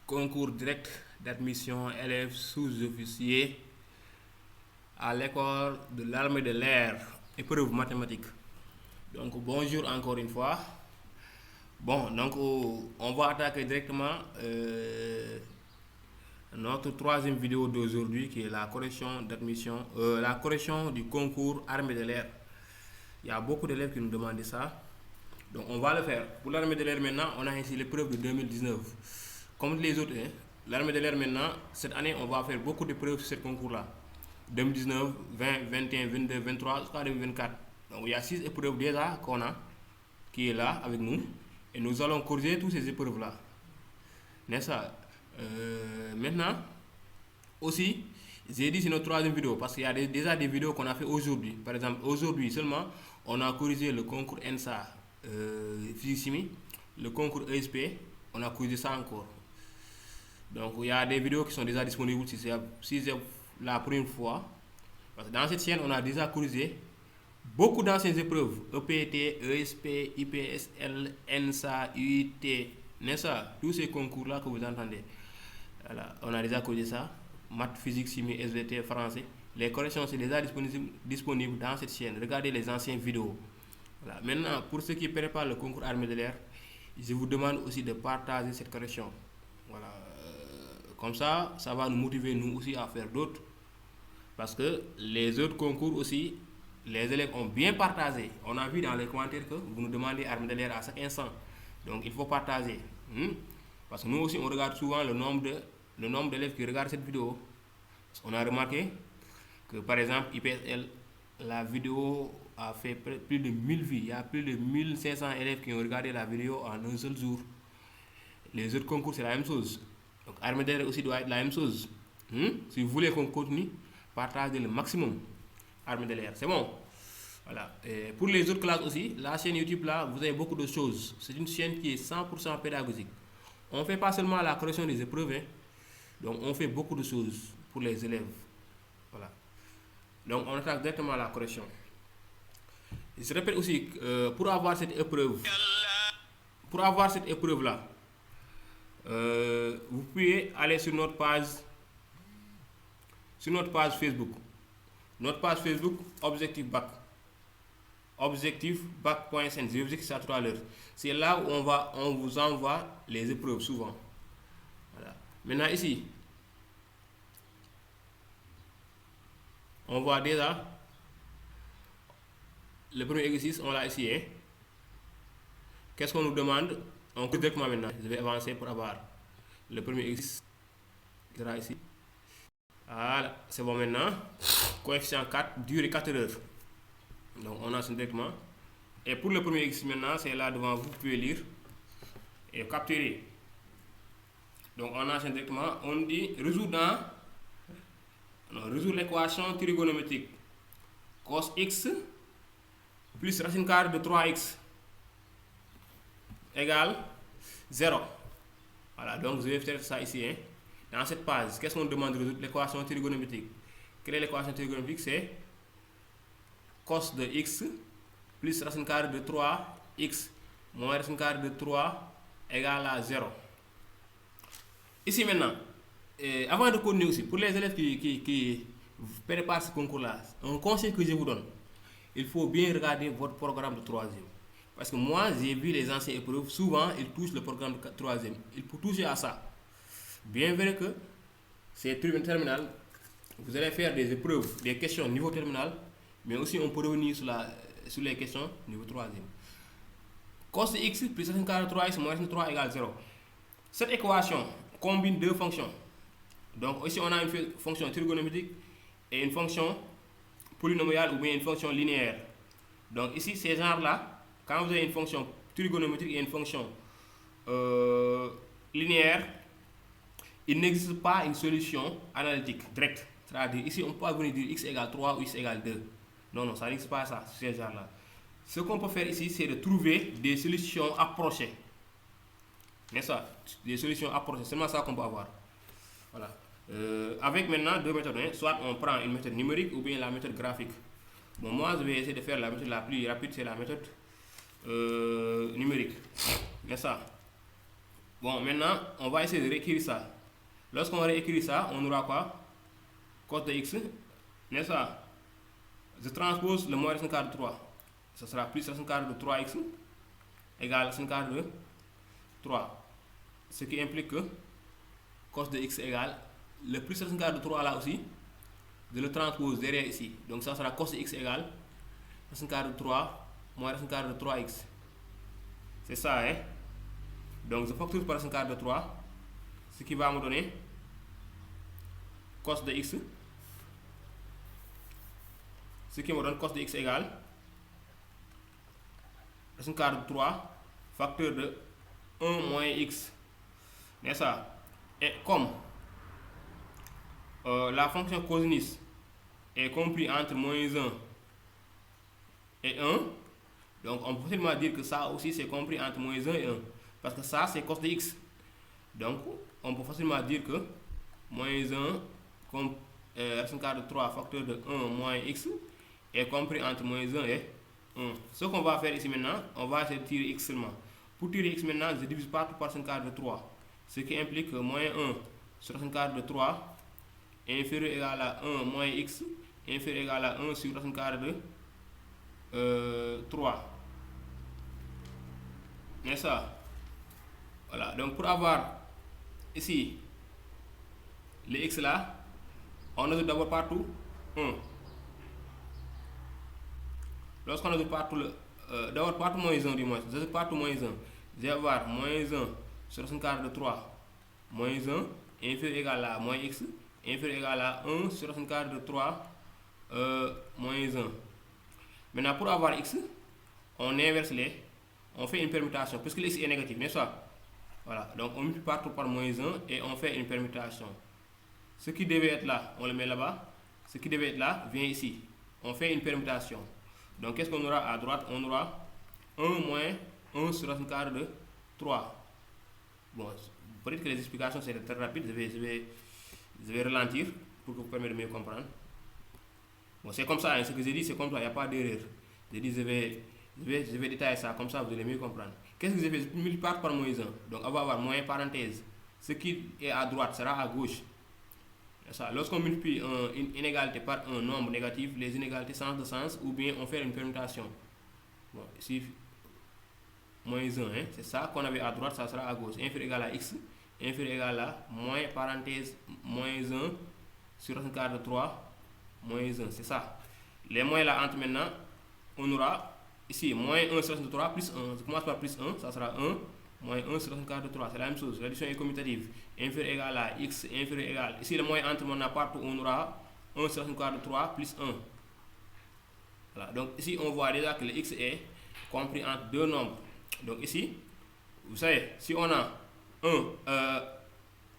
concours direct d'admission élèves sous-officiers à l'école de l'armée de l'air, épreuve mathématique. Donc bonjour encore une fois. Bon, donc on va attaquer directement notre troisième vidéo d'aujourd'hui qui est la correction d'admission, la correction du concours armée de l'air. Il y a beaucoup d'élèves qui nous demandent ça. Donc on va le faire. Pour l'armée de l'air maintenant, on a ici l'épreuve de 2019. Comme les autres, hein, l'armée de l'air maintenant, cette année, on va faire beaucoup d'épreuves sur ce concours-là. 2019, 20, 21, 22, 23, jusqu'à 2024. Donc il y a 6 épreuves déjà qu'on a, qui est là avec nous. Et nous allons corriger toutes ces épreuves-là. N'est-ce pas? Maintenant, aussi, j'ai dit c'est notre troisième vidéo parce qu'il y a déjà des vidéos qu'on a fait aujourd'hui. Par exemple, aujourd'hui seulement, on a corrigé le concours ENSA physique-chimie, le concours ESP, on a corrigé ça encore. Donc il y a des vidéos qui sont déjà disponibles si c'est la première fois. Parce que dans cette chaîne, on a déjà corrigé beaucoup d'anciennes épreuves, EPT, ESP, IPSL, ENSA, UIT, n'est-ce pas? Tous ces concours-là que vous entendez. Voilà, on a déjà corrigé ça. Maths, physique, chimie, SVT, français. Les corrections sont déjà disponibles dans cette chaîne. Regardez les anciennes vidéos. Voilà. Maintenant, pour ceux qui préparent le concours armée de l'air, je vous demande aussi de partager cette correction. Voilà. Comme ça va nous motiver nous aussi à faire d'autres. Parce que les autres concours aussi, les élèves ont bien partagé. On a vu dans les commentaires que vous nous demandez armée de l'air à chaque instant. Donc il faut partager. Parce que nous aussi, on regarde souvent le nombre d'élèves qui regardent cette vidéo. On a remarqué que par exemple, IPSL, la vidéo a fait plus de 1000 vues. Il y a plus de 1500 élèves qui ont regardé la vidéo en un seul jour. Les autres concours, c'est la même chose. Donc, armée de l'air aussi doit être la même chose. Si vous voulez qu'on continue, partagez le maximum. Armée de l'air, c'est bon. Voilà. Et pour les autres classes aussi, la chaîne YouTube là, vous avez beaucoup de choses. C'est une chaîne qui est 100% pédagogique. On ne fait pas seulement la correction des épreuves, hein. Donc on fait beaucoup de choses pour les élèves. Voilà. Donc on attaque directement la correction. Je répète aussi, pour avoir cette épreuve là, vous pouvez aller sur notre page Facebook. Notre page Facebook, Objectif Bac. Objectif Bac.sn. Je vais vous expliquer ça tout à l'heure. C'est là où on vous envoie les épreuves souvent. Voilà. Maintenant ici, on voit déjà le premier exercice, on l'a ici. Hein? Qu'est-ce qu'on nous demande? On clique directement maintenant. Je vais avancer pour avoir le premier exercice. Il sera ici. Voilà, c'est bon maintenant. Coefficient 4, durée 4 heures. Donc on enchaîne directement. Et pour le premier exercice maintenant, c'est là devant vous, vous pouvez lire et capturer. Donc on enchaîne directement. On dit résoudre l'équation trigonométrique cos x plus racine carrée de 3x égale 0. Voilà, donc je vais faire ça ici. Hein. Dans cette page, qu'est-ce qu'on demande de résoudre? L'équation trigonométrique. Quelle est l'équation trigonométrique? C'est cos de x plus racine carrée de 3x moins racine carrée de 3 égale à 0. Ici maintenant, avant de continuer aussi, pour les élèves qui préparent ce concours-là, un conseil que je vous donne, il faut bien regarder votre programme de 3e. Parce que moi, j'ai vu les anciennes épreuves, souvent, ils touchent le programme de 3e. Il faut toucher à ça. Bien vrai que c'est terminal, vous allez faire des épreuves, des questions niveau terminal, mais aussi on peut revenir sur les questions niveau 3e. Cos de x plus racine carrée de 3x moins racine de 3 égale 0. Cette équation combine deux fonctions. Donc ici on a une fonction trigonométrique et une fonction polynomiale ou bien une fonction linéaire. Donc ici ces genres-là, quand vous avez une fonction trigonométrique et une fonction linéaire, il n'existe pas une solution analytique directe. C'est-à-dire ici on peut pas venir dire x égale 3 ou x égale 2. Non, ça n'existe pas ça, ces genres-là. Ce qu'on peut faire ici, c'est de trouver des solutions approchées. N'est-ce pas? Des solutions approchées, c'est seulement ça qu'on peut avoir. Voilà. Avec maintenant deux méthodes, hein. Soit on prend une méthode numérique ou bien la méthode graphique. Bon, moi je vais essayer de faire la méthode la plus rapide, c'est la méthode numérique. N'est-ce pas? Bon, maintenant, on va essayer de réécrire ça. Lorsqu'on réécrit ça, on aura quoi? Cos de x, n'est-ce pas? Je transpose le moins racine carré de 3. Ce sera plus racine carré de 3x égale racine carré de 3. Ce qui implique que cos de x égale le plus racine carré de 3 là aussi. Je le transpose derrière ici. Donc ça sera cos de x égale racine carré de 3 moins racine carré de 3x. C'est ça, hein? Donc je factorise par racine carré de 3, ce qui va me donner cos de x, ce qui me donne cos de x égale racine carré de 3 facteur de 1 moins x, n'est-ce pas? Et comme la fonction cosinus est comprise entre moins 1 et 1, donc on peut facilement dire que ça aussi c'est compris entre moins 1 et 1, parce que ça c'est cos de x. Donc on peut facilement dire que moins 1 comme racine carré de 3 facteur de 1 moins x est compris entre moins 1 et 1. Ce qu'on va faire ici maintenant, on va essayer de tirer x seulement. Pour tirer x maintenant, je divise partout par racine carré de 3, ce qui implique que moins 1 sur racine carré de 3 inférieur égal à 1 moins x inférieur égal à 1 sur racine carré de 3. N'est-ce pas? Voilà, donc pour avoir ici les x là, on ajoute d'abord partout 1. Lorsqu'on ajoute partout d'abord partout moins 1 du moins, j'ajoute partout moins 1, je vais avoir moins 1 sur racine carré de 3 moins 1 inférieur égal à moins x inférieur égal à 1 sur racine carré de 3 moins 1. Maintenant pour avoir x, on inverse on fait une permutation, puisque x est négatif, n'est-ce pas? Voilà, donc on multiplie partout par moins 1 et on fait une permutation. Ce qui devait être là, on le met là-bas. Ce qui devait être là, vient ici. On fait une permutation. Donc qu'est-ce qu'on aura à droite? On aura 1 moins 1 sur racine carré de 3. Bon, peut-être que les explications c'est très rapide, je vais ralentir pour que vous permettre de mieux comprendre. Bon, c'est comme ça, hein, ce que j'ai dit, c'est comme ça, il n'y a pas d'erreur. J'ai dit, je vais détailler ça, comme ça vous allez mieux comprendre. Qu'est-ce que j'ai fait? Je multiplie par moins 1. Donc on va avoir moins parenthèse. Ce qui est à droite sera à gauche. Ça, lorsqu'on multiplie une inégalité par un nombre négatif, les inégalités changent de sens ou bien on fait une permutation. Bon, ici, moins 1, hein, c'est ça qu'on avait à droite, ça sera à gauche. Inférieur égal à x, inférieur égal à moins parenthèse moins 1 sur racine carré de 3 moins 1, c'est ça. Les moins là entre maintenant, on aura ici moins 1 sur racine de 3 plus 1. Je commence par plus 1, ça sera 1 moins 1 sur racine carré de 3, c'est la même chose. L'addition est commutative. Inférieur égal à x, inférieur égal. Ici le moins entre maintenant partout, on aura 1 sur racine carré de 3 plus 1. Voilà, donc ici on voit déjà que le x est compris entre deux nombres. Donc ici, vous savez, si on a 1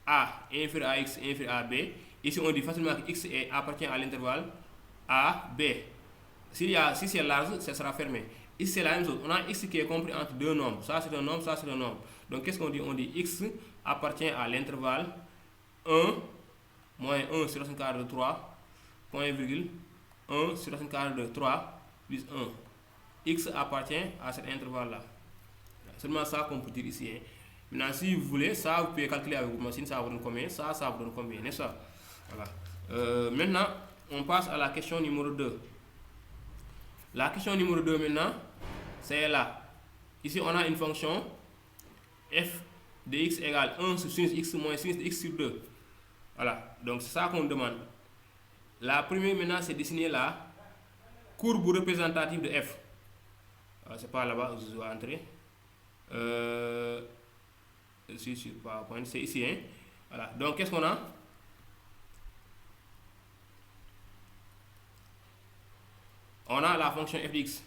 a inférieur à x inférieur à b, ici on dit facilement que x appartient à l'intervalle a, b. Si c'est large, ça sera fermé. Ici c'est la même chose, on a x qui est compris entre deux nombres, ça c'est un nombre, ça c'est un nombre. Donc qu'est-ce qu'on dit? On dit x appartient à l'intervalle 1 moins 1 sur racine carré de 3, point virgule 1 sur racine carré de 3 plus 1. X appartient à cet intervalle là. Seulement ça qu'on peut dire ici. Hein. Maintenant si vous voulez, ça vous pouvez calculer avec votre machine, ça vous donne combien? Ça vous donne combien, n'est-ce pas? Voilà. Maintenant, on passe à la question numéro 2. La question numéro 2 maintenant, c'est là. Ici, on a une fonction f de x égale 1 sur sinus x moins sinus de x sur 2. Voilà, donc c'est ça qu'on demande. La première maintenant, c'est dessiner la courbe représentative de f. C'est pas là-bas où je dois entrer. Sur PowerPoint, c'est ici. Hein? Voilà, donc qu'est-ce qu'on a? On a la fonction f de x.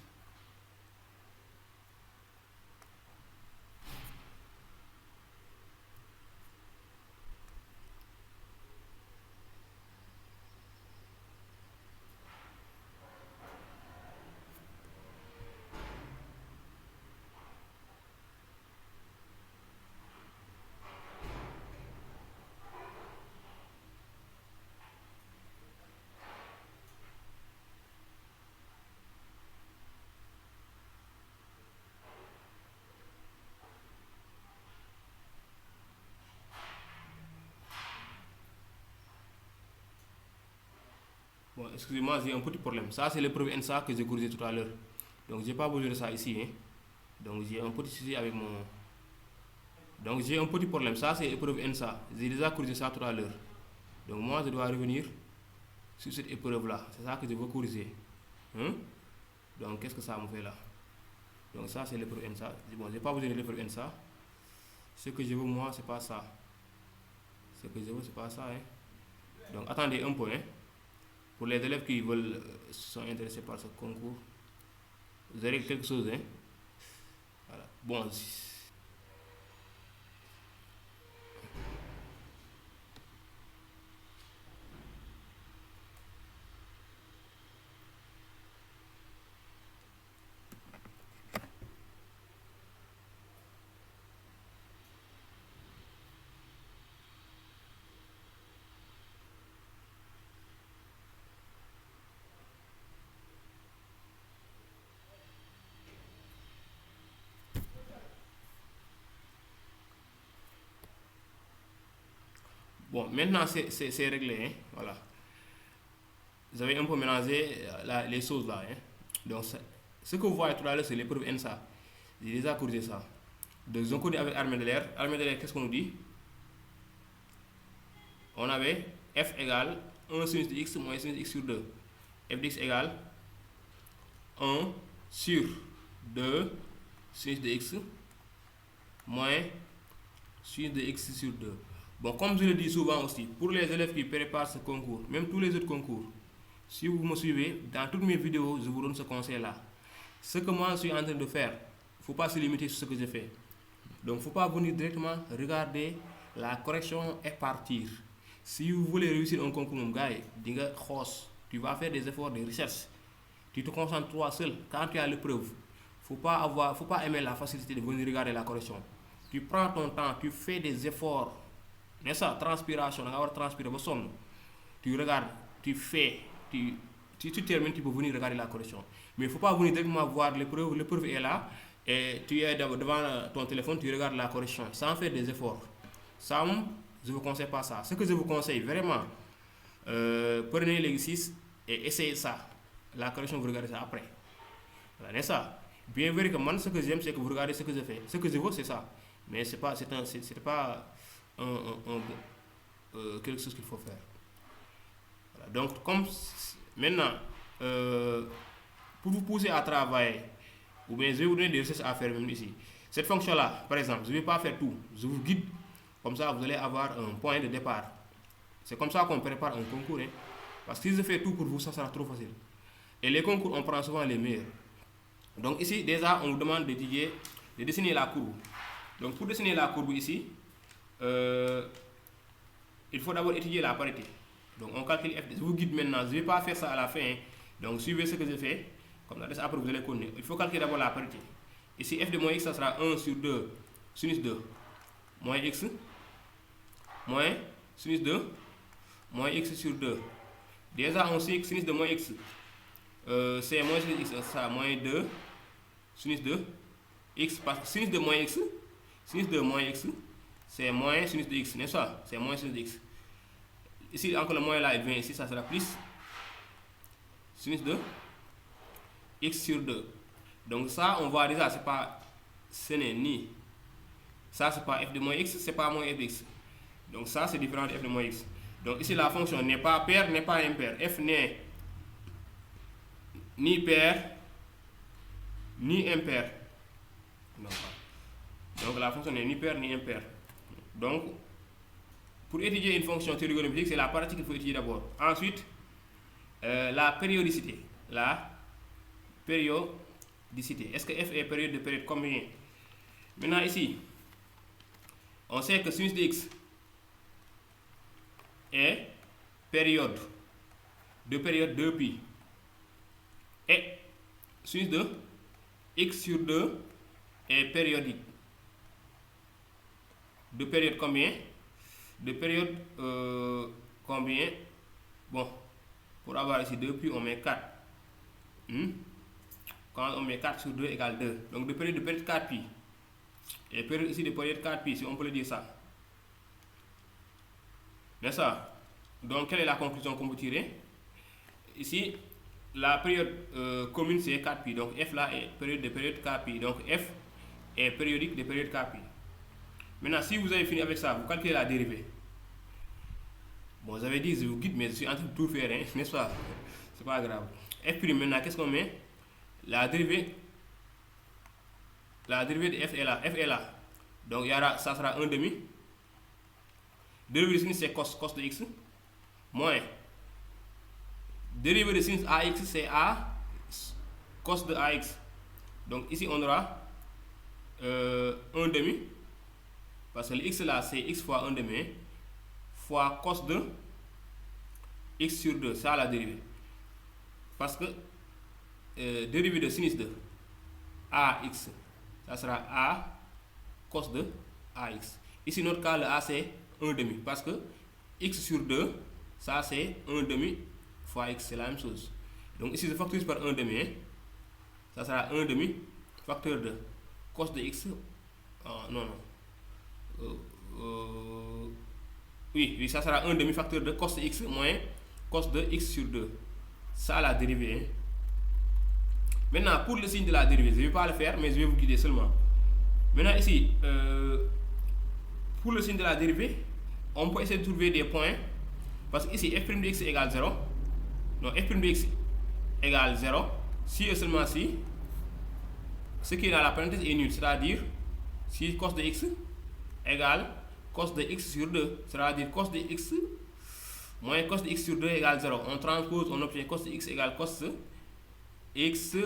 excusez-moi, j'ai un petit problème. Ça, c'est l'épreuve ENSA que j'ai corrigé tout à l'heure. Donc, j'ai pas besoin de ça ici. Hein. Donc, j'ai un petit souci avec mon. Donc, j'ai un petit problème. Ça, c'est l'épreuve ENSA. J'ai déjà corrigé ça tout à l'heure. Donc, moi, je dois revenir sur cette épreuve-là. C'est ça que je veux corriger. Hein? Donc, qu'est-ce que ça me fait là? Donc, ça, c'est l'épreuve ENSA. Bon, j'ai pas besoin de l'épreuve ENSA. Ce que je veux, moi, c'est pas ça. Ce que je veux, c'est pas ça. Hein. Donc, attendez un peu. Hein. Pour les élèves qui veulent, sont intéressés par ce concours, vous avez quelque chose. Hein. Voilà. Bon. Bon, maintenant c'est réglé. Hein. Voilà. Vous avez un peu mélangé les choses là. Hein. Donc, ce que vous voyez tout à l'heure, c'est l'épreuve ENSA. J'ai déjà corrigé ça. Donc, ils ont connu avec armée de l'air. Armée de l'air, qu'est-ce qu'on nous dit? On avait F égale 1 sinus de x moins sinus de x sur 2. F de x égale 1 sur 2 sinus de x moins sinus de x sur 2. Bon, comme je le dis souvent aussi, pour les élèves qui préparent ce concours, même tous les autres concours, si vous me suivez, dans toutes mes vidéos, je vous donne ce conseil-là. Ce que moi je suis en train de faire, il ne faut pas se limiter sur ce que je fais. Donc, il ne faut pas venir directement regarder la correction et partir. Si vous voulez réussir un concours, mon gars, tu vas faire des efforts de recherche. Tu te concentres toi seul. Quand tu as l'épreuve, il ne faut pas aimer la facilité de venir regarder la correction. Tu prends ton temps, tu fais des efforts. N'est-ce pas? Transpiration, on va transpirer, tu regardes, tu fais, si tu termines, tu peux venir regarder la correction. Mais il ne faut pas venir directement voir l'épreuve est là, et tu es devant ton téléphone, tu regardes la correction, sans faire des efforts. Ça, je ne vous conseille pas ça. Ce que je vous conseille, vraiment, prenez l'exercice et essayez ça. La correction, vous regardez ça après. Voilà, n'est-ce pas? Bien vrai que moi, ce que j'aime, c'est que vous regardez ce que je fais. Ce que je veux, c'est ça. Mais c'est pas quelque chose qu'il faut faire. Voilà. Donc, comme maintenant, pour vous pousser à travailler, ou bien je vais vous donner des recherches à faire même ici. Cette fonction-là, par exemple, je ne vais pas faire tout. Je vous guide. Comme ça, vous allez avoir un point de départ. C'est comme ça qu'on prépare un concours. Hein. Parce que si je fais tout pour vous, ça sera trop facile. Et les concours, on prend souvent les meilleurs. Donc ici, déjà, on vous demande de dessiner la courbe. Donc pour dessiner la courbe ici, il faut d'abord étudier la parité. Donc on calcule f. Je vous guide maintenant. Je ne vais pas faire ça à la fin. Hein. Donc suivez ce que je fais. Comme ça, après vous allez connaître. Il faut calculer d'abord la parité. Ici, f de moins x, ça sera 1 sur 2 sinus 2 moins x moins sinus 2 moins x sur 2. Déjà, on sait que sinus de moins x, c'est moins sinus x, ça sera moins 2 sinus de x. Parce que sinus de moins x, c'est moins sinus de x, n'est-ce pas? C'est moins sinus de x. Ici, encore le moins là, il vient ici, ça sera plus sinus de x sur 2. Donc ça, on voit déjà, ce n'est ni. Ça, c'est pas f de moins x, c'est pas moins f de x. Donc ça, c'est différent de f de moins x. Donc ici, la fonction n'est pas paire, n'est pas impaire. F n'est ni paire, ni impaire. Non. Donc la fonction n'est ni paire, ni impaire. Donc, pour étudier une fonction trigonométrique, c'est la partie qu'il faut étudier d'abord. Ensuite, la périodicité. La périodicité. Est-ce que f est période de période combien? Maintenant ici, on sait que sinus de x est période de période 2π. Et sinus de x sur 2 est périodique. De période combien? De période combien? Bon, pour avoir ici 2π, on met 4. Quand on met 4 sur 2 égale 2. Donc de période 4π. Et période ici de période 4π, si on peut le dire ça. N'est-ce pas? Donc quelle est la conclusion qu'on peut tirer? ici, la période commune c'est 4pi. Donc f là est période de période kpi. Donc f est périodique de période kpi. Maintenant, si vous avez fini avec ça, vous calculez la dérivée. Bon, vous avez dit, je vous guide, mais je suis en train de tout faire, hein, n'est-ce pas? C'est pas grave. F', maintenant, qu'est-ce qu'on met? La dérivée de f est là. F est là. Donc, ça sera 1 demi. Dérivée de sinus, c'est cos de x. Moins. Dérivée de sinus ax, c'est a cos de ax. Donc, ici, on aura 1 demi. Parce que le x là, c'est x fois 1 demi. Fois cos de x sur 2. Ça, la dérivée. Parce que dérivée de sinus de ax, ça sera a cos de ax. Ici, notre cas, le a, c'est 1 demi. Parce que x sur 2, ça, c'est 1 demi fois x. C'est la même chose. Donc, ici, je factorise par 1 demi. Hein. Ça sera 1 demi facteur de cos de x. Oui, ça sera 1 demi facteur de cos de x moins cos de x sur 2. Ça, la dérivée. Hein. Maintenant, pour le signe de la dérivée, je ne vais pas le faire, mais je vais vous guider seulement. Maintenant, ici, pour le signe de la dérivée, on peut essayer de trouver des points. Parce que ici, f' de x égale 0. Donc, f' de x égale 0. Si et seulement si, ce qui est dans la parenthèse est nul. C'est-à-dire, si cos de x égale cos de x sur 2. C'est-à-dire, cos de x moins cos de x sur 2 égale 0. On transpose, on obtient cos de x égale cos de x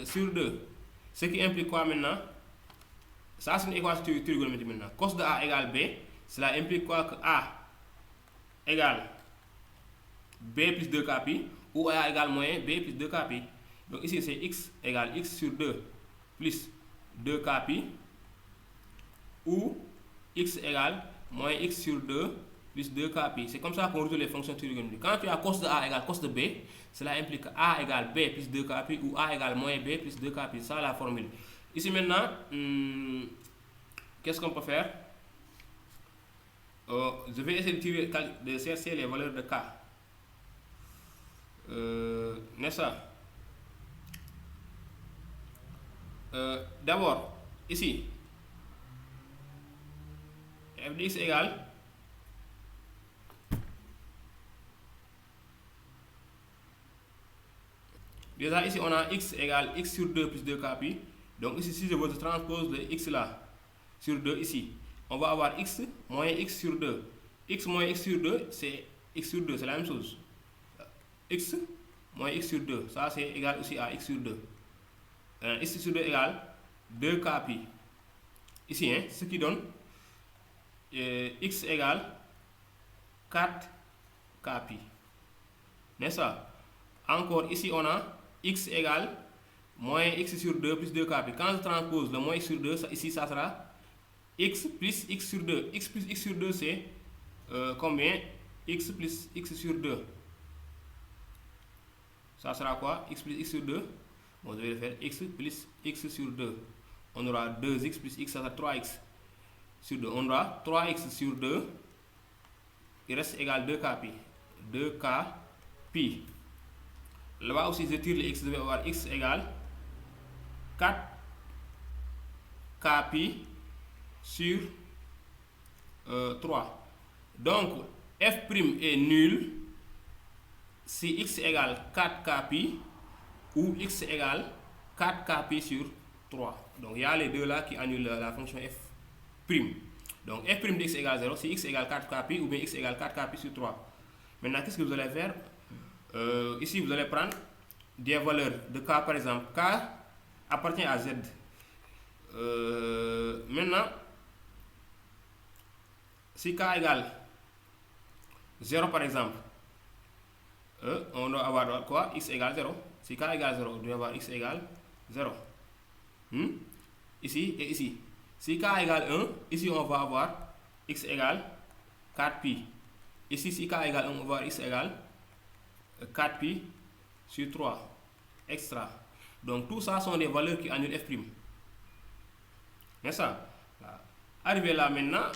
sur 2. Ce qui implique quoi maintenant? Ça, c'est une équation trigonométrique maintenant. Cos de a égale b. Cela implique quoi? Que a égale b plus 2kpi ou a égale moins b plus 2kpi. Donc ici, c'est x égale x sur 2 plus 2kpi ou x égale moins x sur 2 plus 2kpi. C'est comme ça qu'on résout les fonctions trigonométriques. Quand tu as cos de a égale cos de b, cela implique a égale b plus 2kpi ou a égale moins b plus 2kpi. Ça, la formule. Ici maintenant, qu'est-ce qu'on peut faire? Je vais essayer de chercher les valeurs de k. N'est-ce pas? D'abord, ici, f de x égale déjà ici on a x égale x sur 2 plus 2kpi. Donc ici si je veux transpose le x là sur 2 ici, on va avoir x moins x sur 2. X moins x sur 2 c'est x sur 2, c'est la même chose. X moins x sur 2, ça c'est égal aussi à x sur 2. X sur 2 égale 2kpi. Ici, hein, ce qui donne x égale 4kpi. N'est-ce pas? Encore ici, on a x égale moins x sur 2 plus 2kpi. Quand je transpose le moins x sur 2, ici, ça sera x plus x sur 2. X plus x sur 2, c'est combien? X plus x sur 2. Ça sera quoi? X plus x sur 2. Bon, je vais le faire. X plus x sur 2. On aura 2x plus x, ça sera 3x sur 2. On aura 3x sur 2. Il reste égal 2kpi. 2kpi. Là-bas aussi, je tire le x, je vais avoir x égale 4kpi sur 3. Donc, f' est nul si x égale 4kpi ou x égale 4kpi sur 3. Donc, il y a les deux là qui annulent la fonction f'. Donc, f' de x égale 0 si x égale 4kpi ou bien x égale 4kpi sur 3. Maintenant, qu'est-ce que vous allez faire? Ici, vous allez prendre des valeurs de k, par exemple. K appartient à z. Maintenant, si k égale 0, par exemple, on doit avoir quoi? X égale 0. Si k égale 0, on doit avoir x égale 0. Ici et ici. Si k égale 1, ici on va avoir x égale 4pi. Ici, si k égale 1, on va avoir x égale 4pi sur 3. Extra. Donc tout ça sont des valeurs qui annulent f'. N'est-ce pas? Arrivé là maintenant,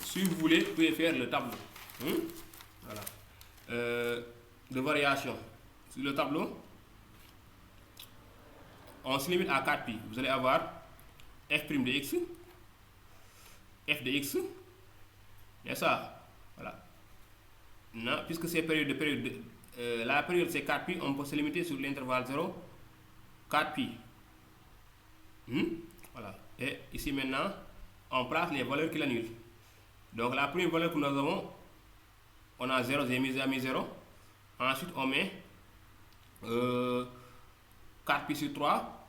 si vous voulez, vous pouvez faire le tableau. Voilà. de variation sur le tableau, on se limite à 4 pi. Vous allez avoir f' de x, f de x, et ça, voilà. Non, puisque c'est la période c'est 4 pi, on peut se limiter sur l'intervalle 0, 4 pi. Voilà. Et ici maintenant, on place les valeurs qui l'annulent. Donc la première valeur que nous avons, on a 0, j'ai mis 0. Ensuite, on met 4 pi sur 3.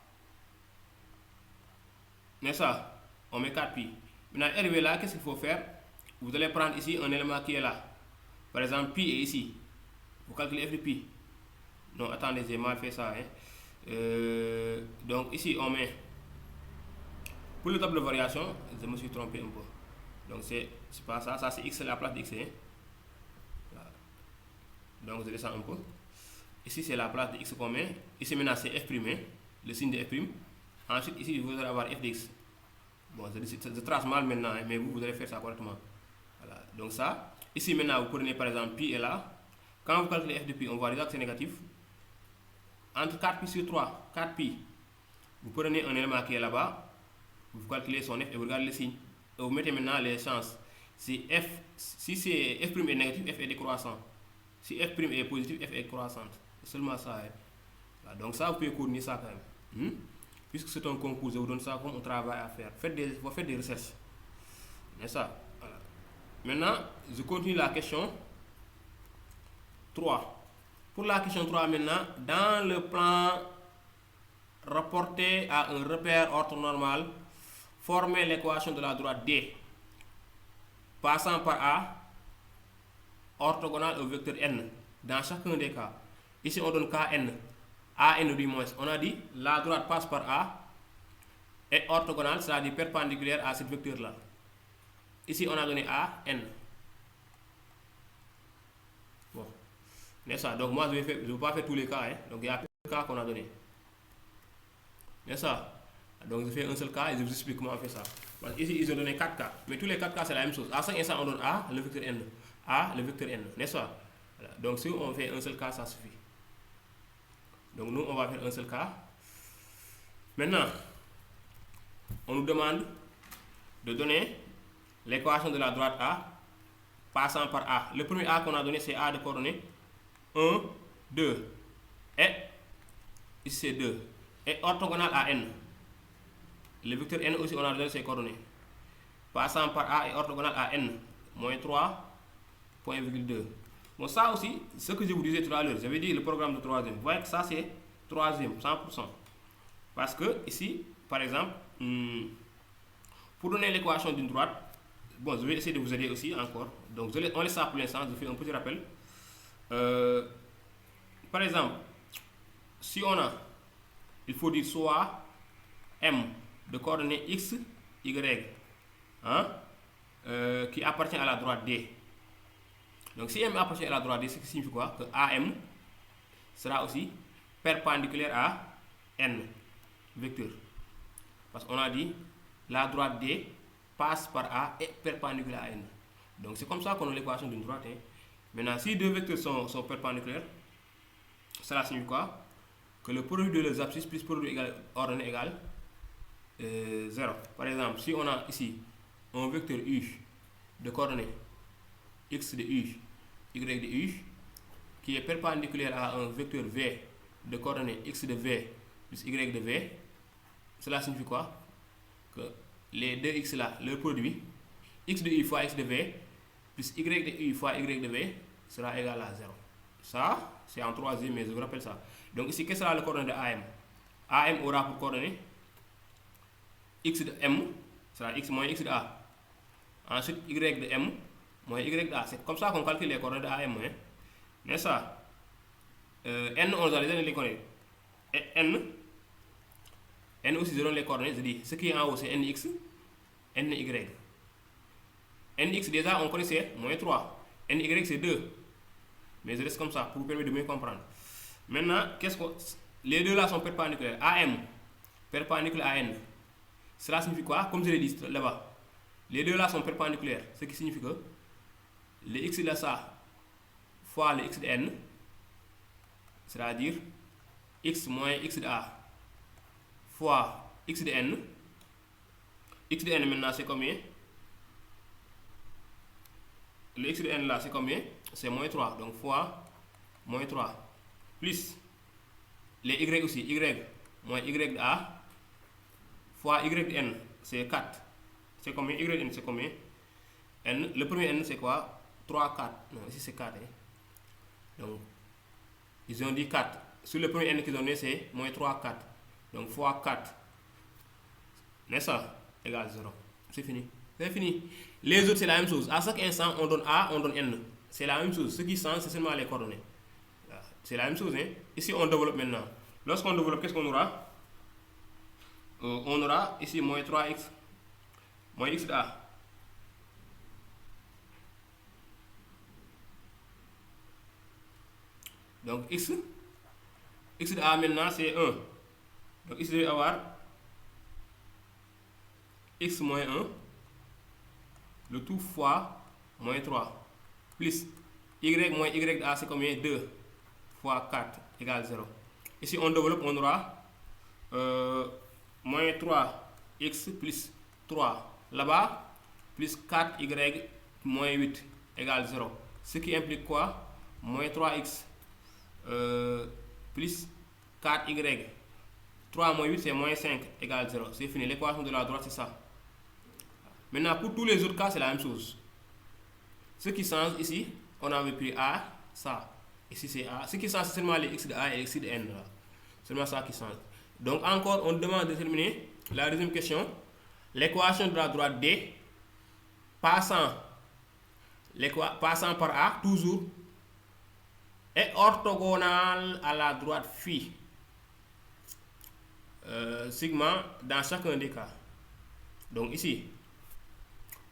N'est-ce pas? On met 4 pi. Maintenant, arrivé là, qu'est-ce qu'il faut faire? Vous allez prendre ici un élément qui est là. Par exemple, pi est ici. Vous calculez f de pi. Non, attendez, j'ai mal fait ça. Hein. Donc ici, on met... Pour le tableau de variation, je me suis trompé un peu. Donc c'est pas ça, ça c'est x, c'est la place de x. Hein. Voilà. Donc je descends un peu. Ici c'est la place de x qu'on met. Ici maintenant c'est f', le signe de f'. Ensuite ici vous allez avoir f de x. Bon, je trace mal maintenant, hein, mais vous allez faire ça correctement. Voilà. Donc ça, ici maintenant vous prenez par exemple pi est là. Quand vous calculez f de pi, on voit déjà que c'est négatif. Entre 4 pi sur 3, 4 pi, vous prenez un élément qui est là-bas. Vous calculez son f et vous regardez le signe. Et vous mettez maintenant les chances. Si c'est f' est négatif, f est décroissant. Si f' est positif, f est croissante. C'est seulement ça. Hein. Voilà. Donc ça, vous pouvez coordonner ça quand même. Puisque c'est un concours, je vous donne ça comme un travail à faire. Faites des recherches. N'est-ce pas? Voilà. Maintenant, je continue la question 3. Pour la question 3 maintenant, dans le plan rapporté à un repère orthonormal, formez l'équation de la droite D passant par A orthogonale au vecteur n dans chacun des cas. Ici on donne Kn, An du moins. On a dit la droite passe par A et orthogonale, c'est-à-dire perpendiculaire à ce vecteur là. Ici on a donné A, n. Bon, n'est-ce pas? Donc moi je ne vais pas faire tous les cas. Hein. Donc il y a quelques cas qu'on a donné. N'est-ce pas? Donc je fais un seul cas et je vous explique comment on fait ça. Parce ici ils ont donné 4 cas. Mais tous les 4 cas c'est la même chose. À chaque instant on donne A, le vecteur n. A, le vecteur n. N'est-ce pas? Voilà. Donc si on fait un seul cas, ça suffit. Donc nous on va faire un seul cas. Maintenant, on nous demande de donner l'équation de la droite A passant par A. Le premier A qu'on a donné c'est A de coordonnées 1, 2. Et ici c'est 2. Et orthogonal à n. Le vecteur n aussi on a donné ses coordonnées. Passant par A et orthogonal à n. Moins 3,2. Bon, ça aussi, ce que je vous disais tout à l'heure, j'avais dit le programme de troisième. Vous voyez que ça c'est troisième, 100%. Parce que ici, par exemple, pour donner l'équation d'une droite, bon, je vais essayer de vous aider aussi encore. Donc, on laisse ça pour l'instant, je fais un petit rappel. Par exemple, si on a, il faut dire soit M de coordonnées X, Y, hein, qui appartient à la droite D. Donc si M appartient à la droite D, ce qui signifie quoi? Que AM sera aussi perpendiculaire à N vecteur. Parce qu'on a dit la droite D passe par A et perpendiculaire à N. Donc c'est comme ça qu'on a l'équation d'une droite. Hein. Maintenant, si deux vecteurs sont perpendiculaires, cela signifie quoi? Que le produit de leurs abscisses plus produit ordonné égale 0. Par exemple, si on a ici un vecteur U de coordonnées x de U, y de U, qui est perpendiculaire à un vecteur V de coordonnées x de V plus y de V, cela signifie quoi? Que les deux x là, leur produit, x de U fois x de V plus y de U fois y de V sera égal à 0. Ça, c'est en troisième, mais je vous rappelle ça. Donc ici, qu'est-ce que sera le coordonnée de AM? AM aura pour coordonnée x de M, c'est x moins x de A. Ensuite, y de M moins y de A. C'est comme ça qu'on calcule les coordonnées de AM. Hein? N'est-ce pas? N, on a déjà les coordonnées. Et N aussi, je donne les coordonnées. Je dis, ce qui est en haut, c'est NX, NY. NX, déjà, on connaissait, moins 3. NY, c'est 2. Mais je reste comme ça pour vous permettre de mieux comprendre. Maintenant, les deux là sont perpendiculaires. AM, perpendiculaire à N. Cela signifie quoi? Comme je l'ai dit là-bas. Les deux là sont perpendiculaires. Ce qui signifie que le x de ça fois le x de n c'est-à-dire x moins x de a fois x de n. X de n maintenant c'est combien? Le x de n là c'est combien? C'est moins 3, donc fois moins 3 plus les y aussi, y moins y de a fois y de n, c'est 4. C'est combien? Y de n c'est combien? N, le premier n c'est quoi? 3, 4. Non, ici c'est 4. Hein. Donc, ils ont dit 4. Sur le premier n qu'ils ont donné, c'est moins 3, 4. Donc, fois 4. N'est-ce pas? Égale 0. C'est fini. C'est fini. Les autres, c'est la même chose. À chaque instant, on donne A, on donne N. C'est la même chose. Ce qui change, c'est seulement les coordonnées. C'est la même chose. Hein? Ici, on développe maintenant. Lorsqu'on développe, qu'est-ce qu'on aura? On aura ici moins 3x. Moins x de A. Donc, x de A maintenant, c'est 1. Donc, ici, je vais avoir x moins 1. Le tout fois moins 3 plus y moins y de a c'est combien? 2 fois 4 égale 0. Ici on développe, on aura moins 3x plus 3 là-bas plus 4y moins 8 égale 0. Ce qui implique quoi? Moins 3x plus 4y. 3 moins 8 c'est moins 5 égale 0. C'est fini. L'équation de la droite c'est ça. Maintenant, pour tous les autres cas, c'est la même chose. Ce qui change ici, on avait pris A, ça. Ici, c'est A. Ce qui change, c'est seulement les x de A et les x de n. Là. Seulement ça qui change. Donc, encore, on demande de déterminer la deuxième question. L'équation de la droite D, passant par A, toujours, est orthogonale à la droite phi. Sigma dans chacun des cas. Donc, ici,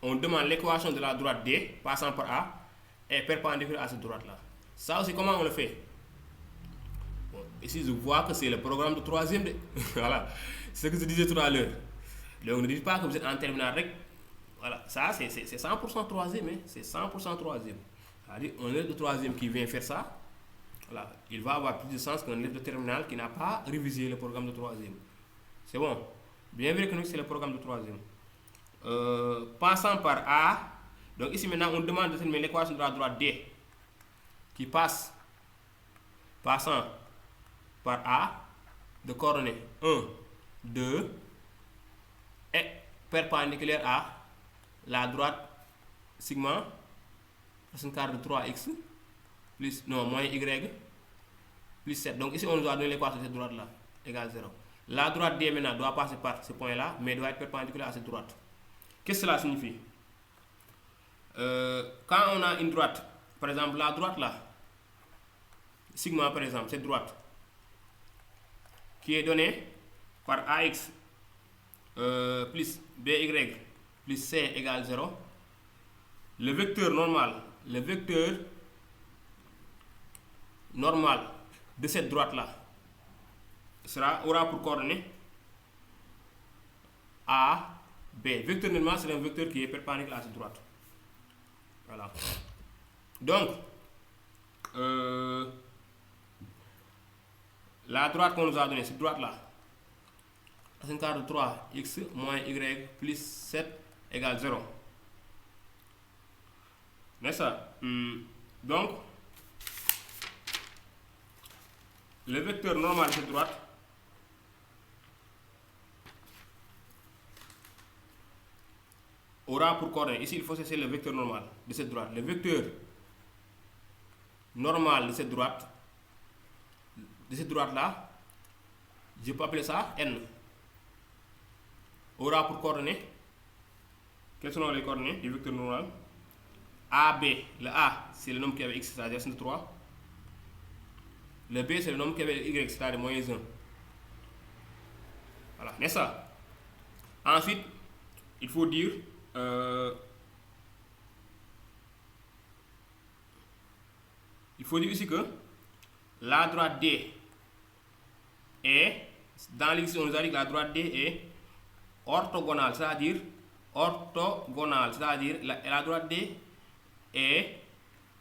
on demande l'équation de la droite D passant par A est perpendiculaire à cette droite-là. Ça aussi, comment on le fait? Bon, ici, je vois que c'est le programme de troisième. Voilà, c'est ce que je disais tout à l'heure. Donc, ne dites pas que vous êtes en terminale. Voilà, ça, c'est 100% troisième. Hein? C'est 100% troisième. C'est-à-dire, un élève de troisième qui vient faire ça, voilà, il va avoir plus de sens qu'un élève de terminale qui n'a pas révisé le programme de troisième. C'est bon. Bien vrai que nous, c'est le programme de troisième. Passant par A, donc ici maintenant on demande de déterminer l'équation de la droite D qui passant par A de coordonnées 1, 2 est perpendiculaire à la droite sigma racine carrée de 3x plus moins y plus 7. Donc ici on nous a donné l'équation de cette droite là égale 0. La droite D maintenant doit passer par ce point là mais doit être perpendiculaire à cette droite. Qu'est-ce que cela signifie? Quand on a une droite, par exemple la droite là, sigma par exemple, cette droite, qui est donnée par AX plus BY plus C égale 0, le vecteur normal de cette droite là aura pour coordonnée A, B. Vecteur normal, c'est un vecteur qui est perpendiculaire à cette droite. Voilà. Donc, la droite qu'on nous a donnée, cette droite-là, racine carrée de 3x moins y plus 7 égale 0. N'est-ce pas? Donc, le vecteur normal de cette droite aura pour coordonnée, ici il faut chercher le vecteur normal de cette droite. Le vecteur normal de cette droite-là, je peux appeler ça n, aura pour coordonnée, quelles sont les coordonnées du vecteur normal? AB, le A c'est le nombre qui avait x, c'est-à-dire 3. Le B c'est le nombre qui avait y, c'est-à-dire moins 1. Voilà, n'est-ce pas? Ensuite, il faut dire ici que la droite D est, dans l'exercice on nous a dit que la droite D est orthogonale, c'est-à-dire la droite D est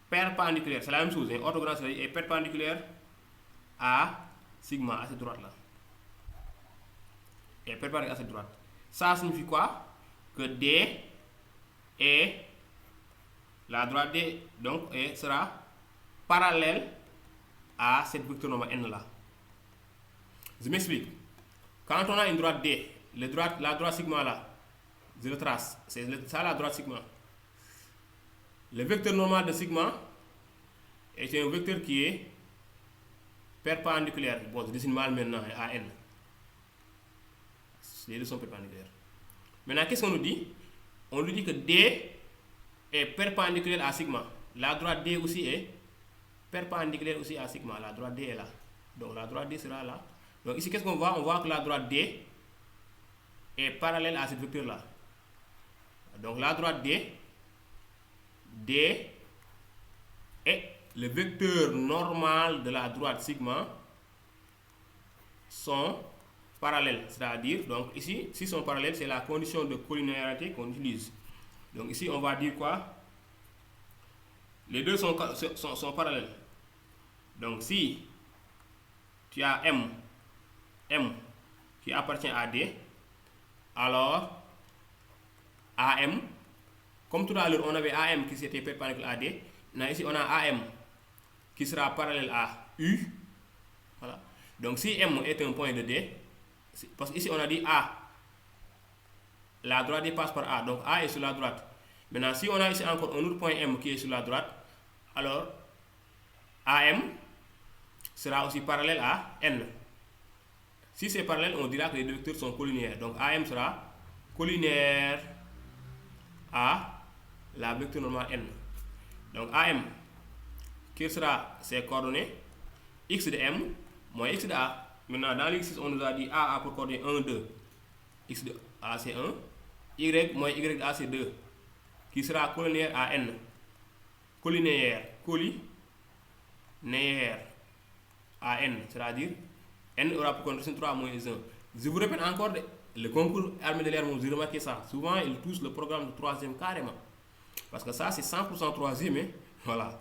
perpendiculaire, c'est la même chose, hein? Orthogonale c'est-à-dire est perpendiculaire à sigma, à cette droite là, est perpendiculaire à cette droite. Ça signifie quoi? Que D est la droite D, donc sera parallèle à cette vecteur normale N là. Je m'explique. Quand on a une droite D, la droite sigma là, je le trace, c'est ça la droite sigma. Le vecteur normal de sigma est un vecteur qui est perpendiculaire. Bon, je dessine mal maintenant à N. Les deux sont perpendiculaires. Maintenant, qu'est-ce qu'on nous dit? On nous dit que D est perpendiculaire à sigma. La droite D aussi est perpendiculaire aussi à sigma. La droite D est là. Donc la droite D sera là. Donc ici, qu'est-ce qu'on voit? On voit que la droite D est parallèle à ce vecteur-là. Donc la droite D et le vecteur normal de la droite sigma sont parallèles. C'est-à-dire, donc ici, s'ils sont parallèles, c'est la condition de collinéarité qu'on utilise. Donc ici, on va dire quoi? Les deux sont parallèles. Donc si tu as M qui appartient à D, alors AM, comme tout à l'heure on avait AM qui était perpendiculaire à D, ici on a AM qui sera parallèle à U. Voilà. Donc si M est un point de D, parce qu'ici on a dit A, la droite D passe par A, donc A est sur la droite. Maintenant si on a ici encore un autre point M qui est sur la droite, alors AM sera aussi parallèle à N. Si c'est parallèle, on dira que les deux vecteurs sont collinaires. Donc AM sera collinaire à la vecteur normale N. Donc AM, quelles seront ses coordonnées? X de M moins X de A. Maintenant, dans l'exercice, on nous a dit A a pour coordonnées 1, 2. X de A c'est 1. Y moins Y de A c'est 2. Qui sera collinaire à N. Collinaire à N, c'est-à-dire N aura pour coordonnée 3 moins 1. Je vous répète encore, le concours armée de l'air, vous avez remarqué ça. Souvent, ils touchent le programme de 3e carrément. Parce que ça, c'est 100% 3e. Hein? Voilà.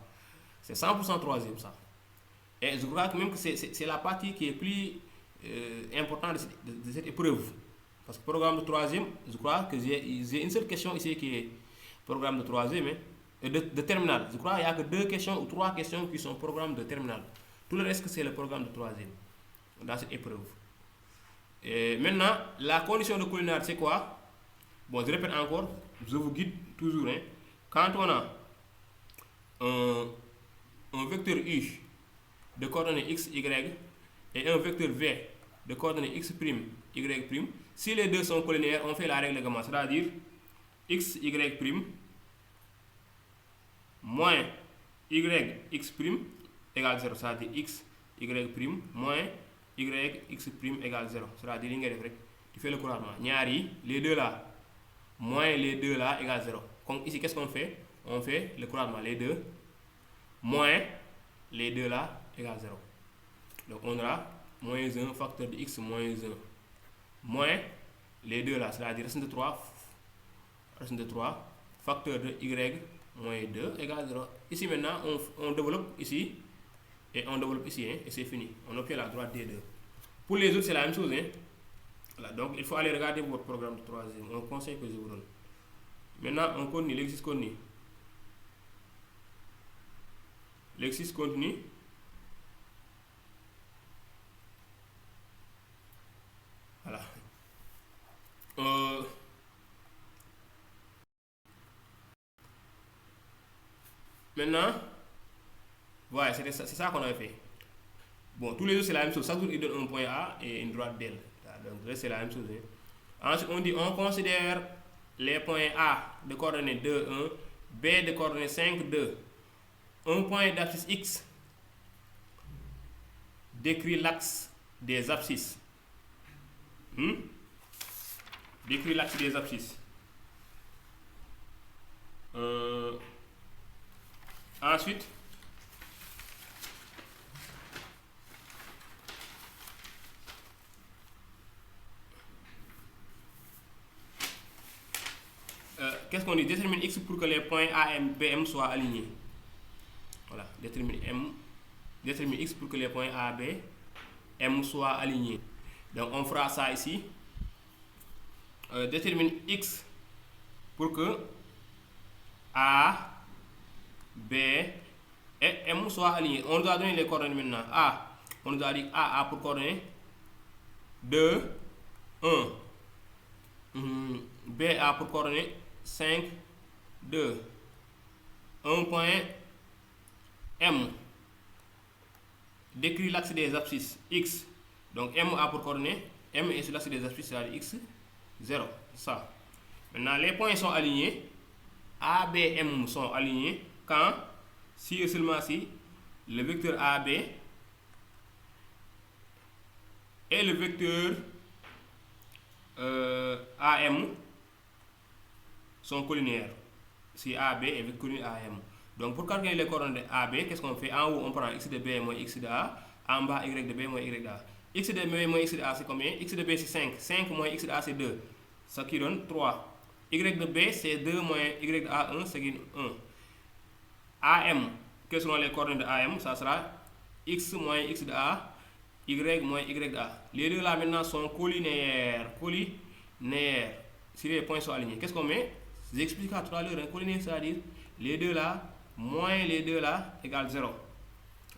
C'est 100% 3e, ça. Et je crois que même que c'est la partie qui est plus importante de cette épreuve. Parce que programme de 3e, je crois que j'ai une seule question ici qui est programme de 3e, hein? de terminale. Je crois qu'il n'y a que 2 questions ou 3 questions qui sont programme de terminale. Tout le reste, c'est le programme de 3e dans cette épreuve. Et maintenant, la condition de collinaire, c'est quoi? Bon, je répète encore, je vous guide toujours. Hein. Quand on a un vecteur U de coordonnées x, y et un vecteur v de coordonnées x', y', si les deux sont collinaires, on fait la règle gamma, c'est-à-dire x, y' moins y, x' égale 0, c'est-à-dire x, y' moins y, x' égale 0, c'est-à-dire tu fais le couramment. Ñaari, les deux là, moins les deux là égale 0. Donc ici, qu'est-ce qu'on fait? On fait le couramment, les deux, moins les deux là égale 0. Donc on aura moins 1 facteur de x moins 1, moins les deux là, c'est-à-dire racine de 3, facteur de y moins 2 égale 0. Ici maintenant, on développe ici, et on développe ici, hein, et c'est fini. On obtient la droite D2. Pour les autres, c'est la même chose. Hein. Voilà, donc il faut aller regarder votre programme de 3e, un conseil que je vous donne. Maintenant, on continue, l'exercice continue. L'exercice continue. Voilà. Maintenant, voilà, c'est ça qu'on avait fait. Bon, tous les deux, c'est la même chose. Chaque jour, il donne un point A et une droite d'L. Donc, c'est la même chose. Hein. Ensuite, on considère les points A de coordonnées 2, 1, B de coordonnées 5, 2. Un point d'abscisse X décrit l'axe des abscisses. Décrit l'axe des abscisses. Ensuite, qu'est-ce qu'on dit? Détermine X pour que les points A, M, B, M soient alignés. Voilà, détermine M détermine X pour que les points A, B, M soient alignés. Donc on fera ça ici. Détermine X pour que A, B et M soient alignés. On nous a donné les coordonnées maintenant. A, on nous a dit A pour coordonnées 2, 1. B A pour coordonnées 5, 2. Un point M. Décrit l'axe des abscisses X. Donc M A pour coordonnées. M est sur l'axe des abscisses, c'est-à-dire X, 0. Ça. Maintenant, les points sont alignés. A, B, M sont alignés quand, si et seulement si, le vecteur AB et le vecteur AM sont collinaires. Si AB est collinaire à AM. Donc pour calculer les coordonnées de AB, qu'est-ce qu'on fait? En haut, on prend X de B moins X de A. En bas, Y de B moins Y de A. X de B moins X de A, c'est combien? X de B, c'est 5. 5 moins X de A, c'est 2. Ce qui donne 3. Y de B, c'est 2 moins Y de A, 1, ce qui donne 1. AM, quelles sont les coordonnées de AM? Ça sera X moins X de A, Y moins Y de A. Les deux là maintenant sont collinaires. Collinaires. Si les points sont alignés. Qu'est-ce qu'on met? J'explique tout à l'heure. Collinaire, c'est-à-dire les deux là moins les deux là égale 0.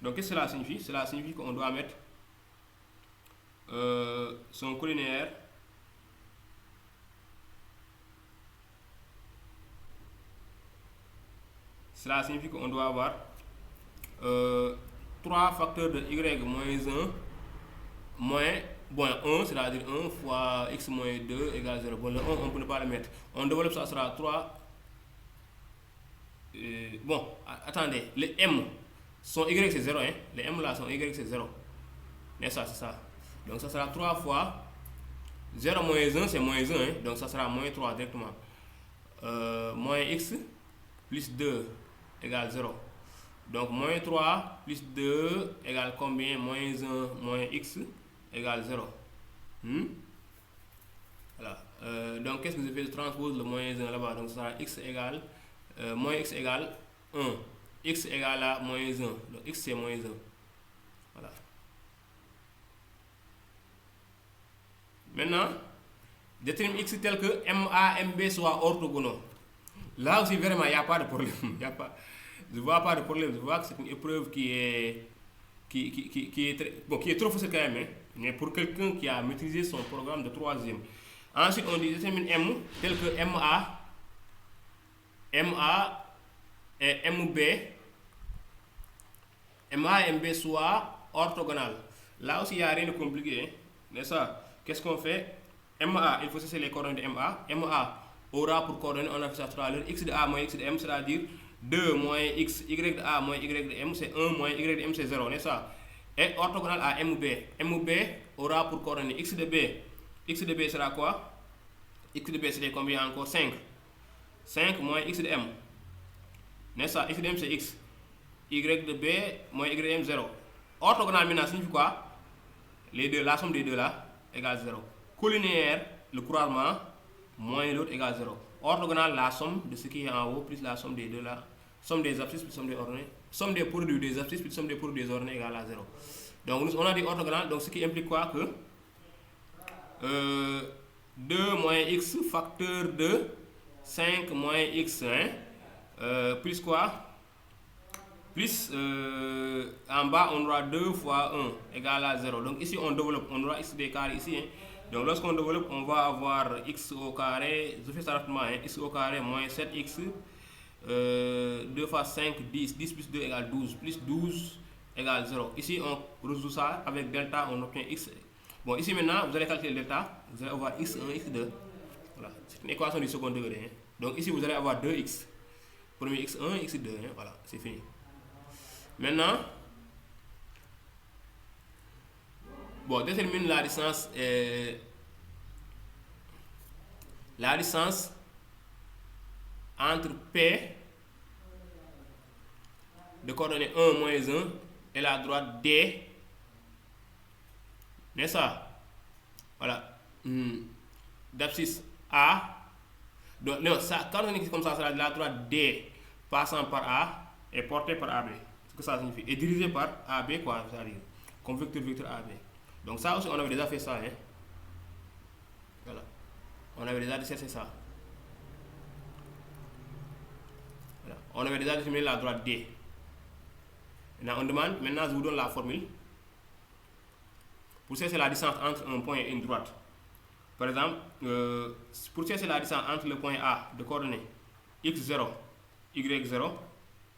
Donc qu'est-ce que cela signifie? Cela signifie qu'on doit mettre son collinaire cela signifie qu'on doit avoir 3 facteurs de y moins 1 moins 1, c'est-à-dire 1 fois x moins 2 égale 0. Bon, le 1, on peut ne pas le mettre. On développe, ça sera 3. Bon, attendez, les m, son y c'est 0, hein? Les m là, son y c'est 0. Mais ça, c'est ça. Donc ça sera 3 fois 0 moins 1, c'est moins 1, hein? Donc ça sera moins 3 directement. Moins x plus 2 égale 0. Donc moins 3 plus 2 égale combien? Moins 1 moins x égale 0. Voilà. Donc qu'est-ce que je fais? Je transpose le moins 1 là-bas. Donc ça sera x égale moins x égale 1. X égale à moins 1. Donc x c'est moins 1. Voilà. Maintenant, détermine x tel que MA, MB soient orthogonaux. Là aussi, vraiment, il n'y a pas de problème. Je ne vois pas de problème. Je vois que c'est une épreuve qui est trop facile quand même. Hein? Mais pour quelqu'un qui a maîtrisé son programme de 3e. Ensuite, on dit détermine M tel que MA et MB. MA et MB soient orthogonales. Là aussi, il n'y a rien de compliqué. Hein? Mais ça, qu'est-ce qu'on fait? MA, il faut cesser les coordonnées de MA. MA aura pour coordonnées, on a fait ça tout à l'heure, x de A moins x de M, c'est-à-dire 2 moins x, y de A moins y de M, c'est 1 moins y de M, c'est 0, n'est-ce pas? Et orthogonal à MB. MB aura pour coordonnées x de B. X de B sera quoi? X de B c'est combien encore? 5. 5 moins x de M. N'est-ce pas? X de M c'est x. Y de B moins y de M, 0. Orthogonal maintenant signifie quoi? Les deux, la somme des deux là égale 0. Collinaire, le croisement, moins l'autre égale 0. Orthogonal, la somme de ce qui est en haut plus la somme des deux là. Somme des abscisses plus somme des ordonnées. Somme des produits des abscisses plus somme des produits des ordonnées égale à 0. Donc on a dit orthogonal, donc ce qui implique quoi? Que 2 moins x facteur de 5 moins x, hein, plus quoi? Plus en bas on aura 2 fois 1 égale à 0. Donc ici on développe, on aura x des carrés ici. Hein. Donc lorsqu'on développe, on va avoir x au carré, je fais ça rapidement, hein, x au carré moins 7x, 2 fois 5, 10, 10 plus 2 égale 12, plus 12 égale 0. Ici on résout ça avec delta, on obtient x. Bon, ici maintenant, vous allez calculer delta, vous allez avoir x1, x2. Voilà, c'est une équation du second degré. Hein. Donc ici vous allez avoir 2x. Premier x1, x2, hein. Voilà, c'est fini. Maintenant, bon, détermine la distance entre P de coordonnées 1 moins 1 et la droite D, n'est-ce pas? Voilà, d'abscisse A. Donc, non, ça, quand on écrit comme ça, c'est la droite D passant par A et portée par AB. que ça signifie. Et divisé par AB, quoi, c'est-à-dire comme vecteur AB. Donc ça aussi, on avait déjà fait ça. Hein. Voilà. On avait déjà cherché ça. Voilà. On avait déjà déterminé la droite D. Maintenant, on demande, maintenant je vous donne la formule. Pour chercher la distance entre un point et une droite. Par exemple, pour chercher la distance entre le point A de coordonnées x0, y0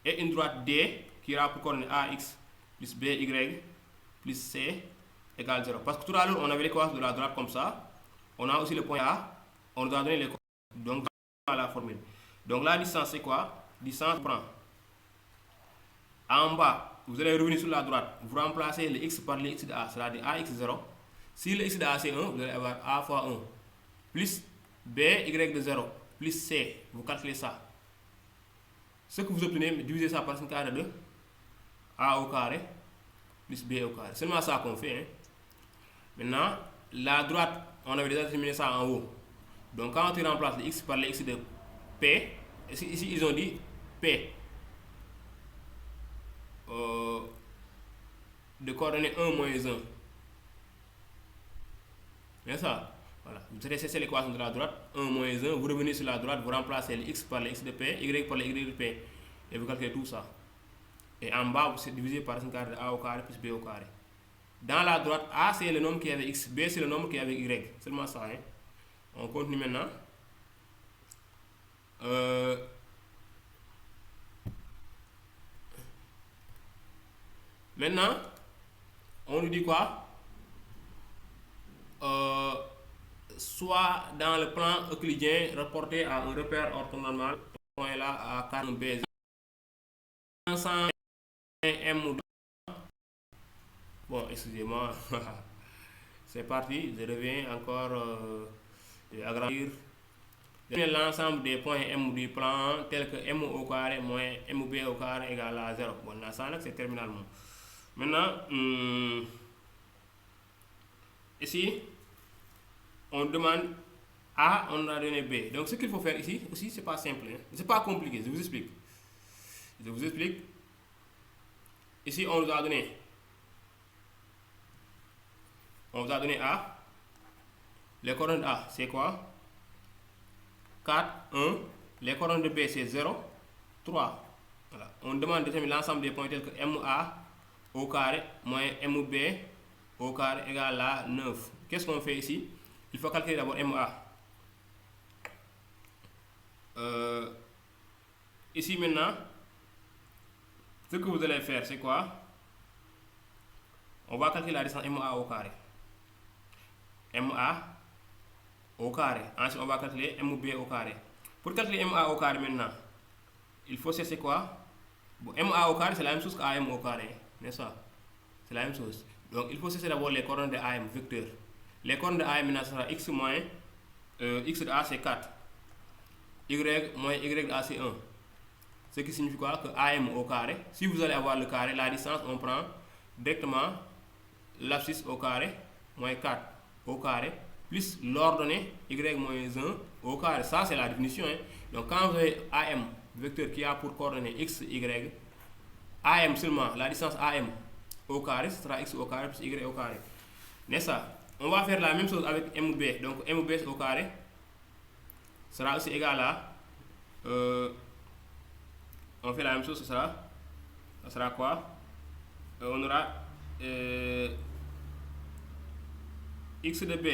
et une droite D qui aura pour coordonnées AX plus BY plus C égale 0. Parce que tout à l'heure, on avait l'équation de la droite comme ça. On a aussi le point A. On doit donner les coordonnées. Donc, dans la formule. Donc, la distance, c'est quoi? Distance, on prend. En bas, vous allez revenir sur la droite. Vous remplacez le x par le x de A, c'est-à-dire AX0. Si le x de A c'est 1, vous allez avoir A fois 1 plus BY de 0 plus C. Vous calculez ça. Ce que vous obtenez, divisez ça par 5 carré de A au carré plus B au carré. Seulement ça qu'on fait. Hein. Maintenant, la droite, on avait déjà déterminé ça en haut. Donc quand tu remplaces le x par le x de P, ici ils ont dit P de coordonnées 1 moins 1. Bien ça. Voilà. Vous allez chercher l'équation de la droite, 1 moins 1, vous revenez sur la droite, vous remplacez le x par le x de P, y par le y de P, et vous calculez tout ça. Et en bas, vous divisez par 5 carré de A au carré plus B au carré. Dans la droite, A c'est le nombre qui est avec x, B c'est le nombre qui est avec y. Seulement ça. Hein. On continue maintenant. Maintenant, on nous dit quoi? Soit dans le plan euclidien rapporté à un repère orthonormal, point là à 4 B. 500 M. Bon, excusez-moi. C'est parti. Je reviens encore agrandir. L'ensemble des points M du plan tel que M au carré moins MB au carré égale à 0. Bon, là, ça c'est terminalement. Maintenant, ici, on demande A, on a donné B. Donc, ce qu'il faut faire ici, aussi, c'est pas simple. Hein. C'est pas compliqué. Je vous explique. Ici, on nous a donné A. Les coordonnées de A, c'est quoi? 4, 1. Les coordonnées de B, c'est 0, 3. Voilà. On demande de déterminer l'ensemble des points tels que MA au carré moins MB au carré égale à 9. Qu'est-ce qu'on fait ici? Il faut calculer d'abord MA. Ici maintenant, ce que vous allez faire, c'est quoi? On va calculer la distance MA au carré. MA au carré. Ensuite, on va calculer MB au carré. Pour calculer MA au carré maintenant, il faut chercher quoi? Bon, MA au carré, c'est la même chose qu'AM au carré, n'est-ce pas? C'est la même chose. Donc, il faut chercher d'abord les coordonnées de AM, vecteur. Les coordonnées de AM maintenant sera x moins x de A c'est 4. Y moins y de A c'est 1. Ce qui signifie quoi? Que AM au carré, si vous allez avoir le carré, la distance, on prend directement l'abscisse au carré moins 4 au carré plus l'ordonnée y moins 1 au carré. Ça, c'est la définition. Hein. Donc, quand vous avez AM, vecteur qui a pour coordonnée x, y, AM seulement, la distance AM au carré, ce sera x au carré plus y au carré. N'est-ce pas? On va faire la même chose avec MB. Donc, MB au carré sera aussi égal à... on fait la même chose, ça sera quoi? On aura x de B,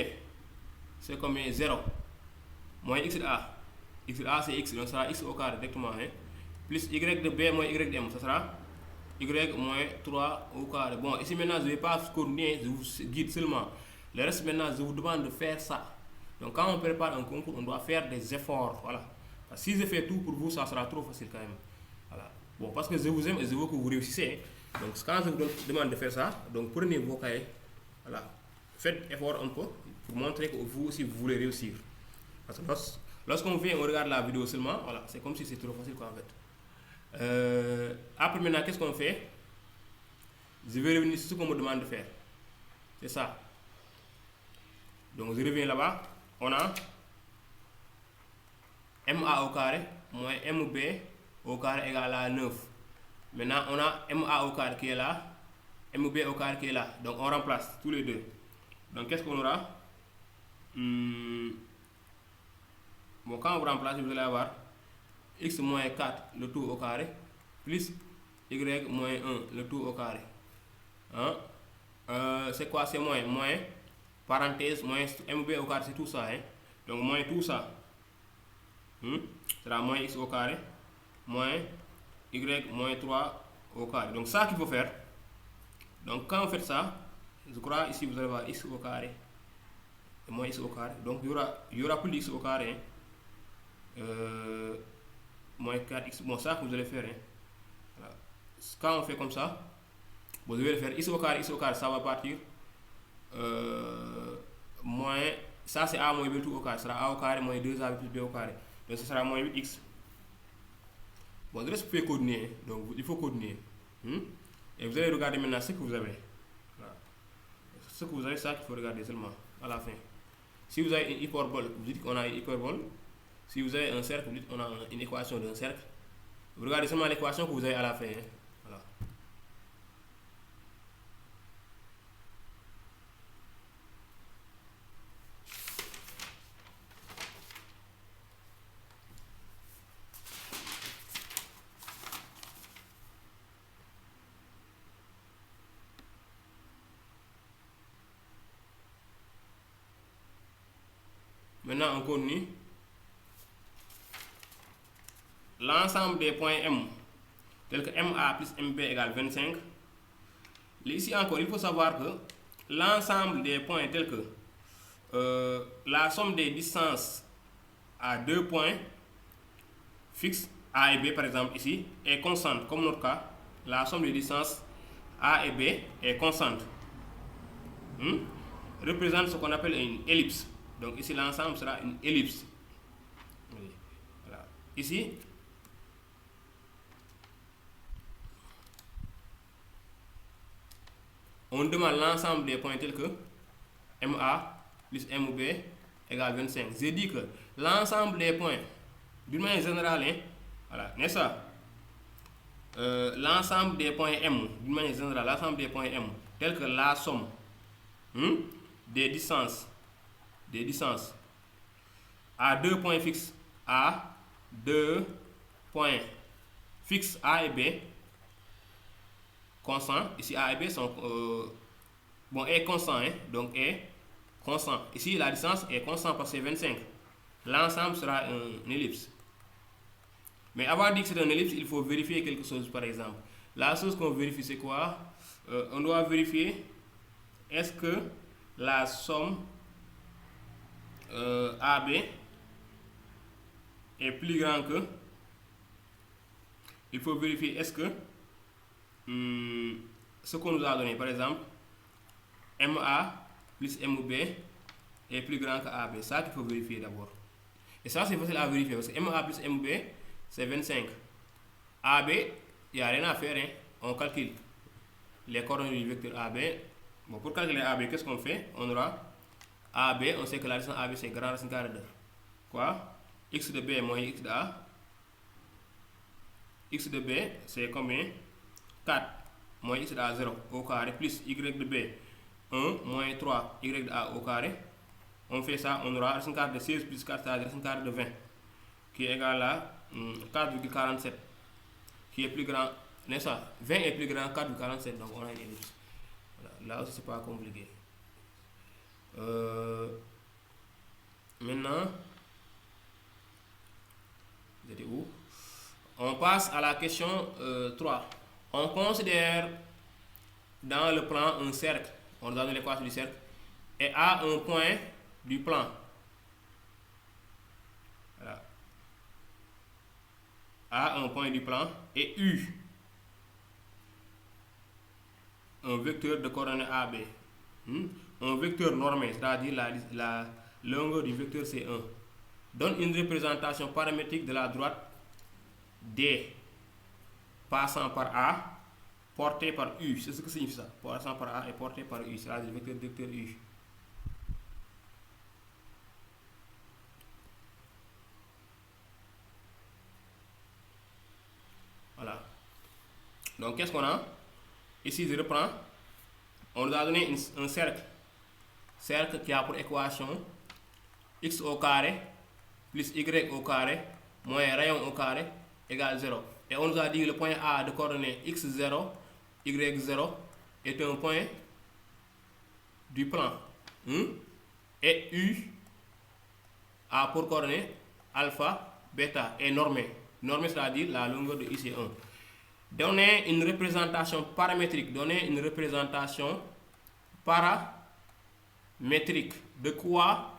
c'est combien? 0. Moins x de A. X de A, c'est x, donc ça sera x au carré directement. Hein. Plus y de B moins y de M, ça sera y moins 3 au carré. Bon, ici maintenant, je ne vais pas continuer, je vous guide seulement. Le reste maintenant, je vous demande de faire ça. Donc quand on prépare un concours, on doit faire des efforts. Voilà. Parce que si je fais tout pour vous, ça sera trop facile quand même. Voilà. Bon, parce que je vous aime et je veux que vous réussissez. Donc quand je vous demande de faire ça, donc prenez vos cahiers. Voilà. Faites effort un peu pour montrer que vous aussi vous voulez réussir. Parce que lorsqu'on vient, on regarde la vidéo seulement, voilà, c'est comme si c'était trop facile quoi, en fait. Après maintenant, qu'est-ce qu'on fait? Je vais revenir sur ce qu'on me demande de faire. C'est ça. Donc je reviens là-bas. On a MA au carré moins MB au carré égale à 9. Maintenant, on a MA au carré qui est là, MB au carré qui est là. Donc, on remplace tous les deux. Donc, qu'est-ce qu'on aura? Bon, quand vous remplacez, vous allez avoir x moins 4 le tout au carré plus y moins 1 le tout au carré. Hein? C'est quoi? C'est moins parenthèse moins MB au carré, c'est tout ça. Hein? Donc, moins tout ça. Sera moins x au carré moins y moins 3 au carré. Donc, ça qu'il faut faire. Donc, quand vous faites ça, je crois ici vous allez avoir x au carré et moins x au carré. Donc, il y aura plus d'x au carré. Moins 4x. Bon, ça que vous allez faire. Hein. Voilà. Quand on fait comme ça, vous devez le faire x au carré, ça va partir. Moins, ça c'est a moins b tout au carré. Ça sera a au carré moins 2a plus b au carré. Donc, ce sera moins 8x. Bon, le reste, vous pouvez coordonner. Donc, il faut coordonner. Et vous allez regarder maintenant ce que vous avez. Voilà. Ce que vous avez, ça qu'il faut regarder seulement à la fin. Si vous avez une hyperbole, vous dites qu'on a une hyperbole. Si vous avez un cercle, vous dites qu'on a une équation d'un cercle. Vous regardez seulement l'équation que vous avez à la fin. Hein. Voilà. Maintenant, on continue. L'ensemble des points M, tels que MA plus MB égale 25. Ici encore, il faut savoir que l'ensemble des points tels que la somme des distances à deux points fixes, A et B par exemple ici, est constante. Comme notre cas, la somme des distances A et B est constante. Représente ce qu'on appelle une ellipse. Donc ici, l'ensemble sera une ellipse. Voilà. Ici, on demande l'ensemble des points tels que MA plus MB égale 25. J'ai dit que l'ensemble des points, d'une manière générale, hein, voilà, n'est-ce pas? L'ensemble des points M, d'une manière générale, l'ensemble des points M, tels que la somme des distances à deux points fixes A, deux points fixes A et B, constant. Ici, A et B sont est constant, hein, donc est constant. Ici, la distance est constante parce que c'est 25. L'ensemble sera une ellipse. Mais avant de dire que c'est une ellipse, il faut vérifier quelque chose, par exemple. La chose qu'on vérifie, c'est quoi? On doit vérifier est-ce que la somme AB est plus grande que. Il faut vérifier est-ce que ce qu'on nous a donné, par exemple, MA plus MB est plus grand que AB. C'est ça qu'il faut vérifier d'abord. Et ça, c'est facile à vérifier parce que MA plus MB, c'est 25. AB, il n'y a rien à faire. Hein. On calcule les coordonnées du vecteur AB. Bon, pour calculer AB, qu'est-ce qu'on fait? On aura AB, on sait que la distance AB, c'est grand racine carrée de quoi? X de B moins X de A. X de B, c'est combien? 4 moins X de A 0 au carré plus Y de B 1 moins 3 Y de A au carré. On fait ça, on aura racine carrée de 16 plus 4, c'est-à-dire racine carrée de 20, qui est égal à 4,47, qui est plus grand, n'est-ce pas? 20 est plus grand que 4,47, donc on a une ellipse. Voilà. Là aussi, c'est pas compliqué. Maintenant, j'étais où? On passe à la question 3. On considère dans le plan un cercle. On donne l'équation du cercle. Et à un point du plan. Voilà. À un point du plan. Et U. Un vecteur de coordonnées AB. Un vecteur normé, c'est-à-dire la longueur du vecteur c'est 1. Donne une représentation paramétrique de la droite D passant par A, porté par U. C'est ce que signifie ça. Passant par A et porté par U. C'est-à-dire le vecteur U. Voilà. Donc qu'est-ce qu'on a? Ici je reprends, on nous a donné un cercle qui a pour équation x au carré plus y au carré moins rayon au carré égale 0. Et on nous a dit que le point A de coordonnées x0, y0 est un point du plan. Et U a pour coordonnées alpha, bêta est normé. Normé, c'est-à-dire la longueur de IC1. Donner une représentation paramétrique. Donner une représentation paramétrique. De quoi?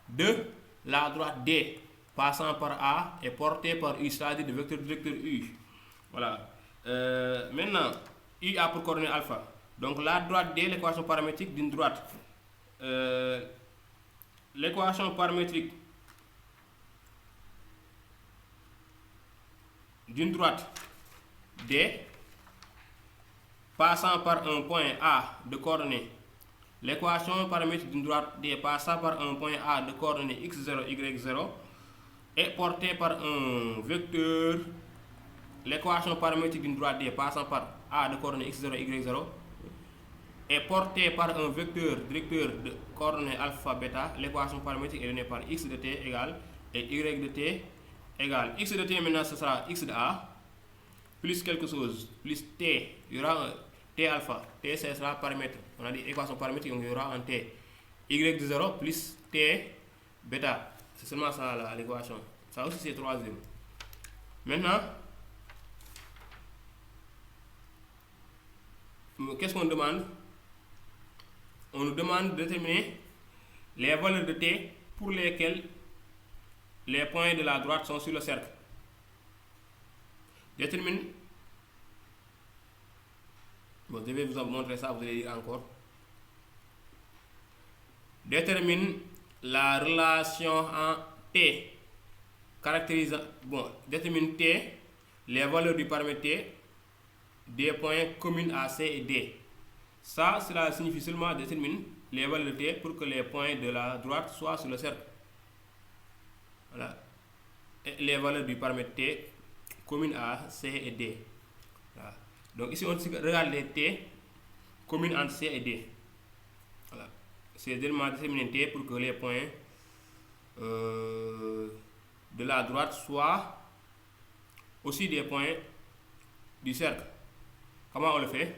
De la droite D passant par A et portée par U, c'est-à-dire le vecteur directeur U. Voilà. Maintenant, U a pour coordonnée alpha. Donc la droite D, l'équation paramétrique d'une droite. L'équation paramétrique d'une droite D passant par un point A de coordonnées. L'équation paramétrique d'une droite D passant par un point A de coordonnées x0, y0 est portée par un vecteur. L'équation paramétrique d'une droite D passant par A de coordonnées x0, y0 est portée par un vecteur directeur de coordonnées alpha, bêta. L'équation paramétrique est donnée par x de t égale et y de t égale. X de t maintenant ce sera x de A plus quelque chose plus t. Il y aura un t alpha. T ce sera paramètre. On a dit équation paramétrique, donc il y aura un t. Y de 0 plus t bêta. C'est seulement ça l'équation. Ça aussi c'est troisième. Maintenant, qu'est-ce qu'on demande? On nous demande de déterminer les valeurs de t pour lesquelles les points de la droite sont sur le cercle. Détermine. Bon, je vais vous montrer ça, vous allez lire encore. Détermine la relation en t caractérisant. Bon, détermine t, les valeurs du paramètre t, des points communs à C et D. Ça, cela signifie seulement détermine les valeurs de t pour que les points de la droite soient sur le cercle. Voilà. Et les valeurs du paramètre t communes à C et D. Voilà. Donc ici on regarde les t communes entre C et D. Voilà. C'est également déterminer t pour que les points de la droite soient aussi des points du cercle. Comment on le fait?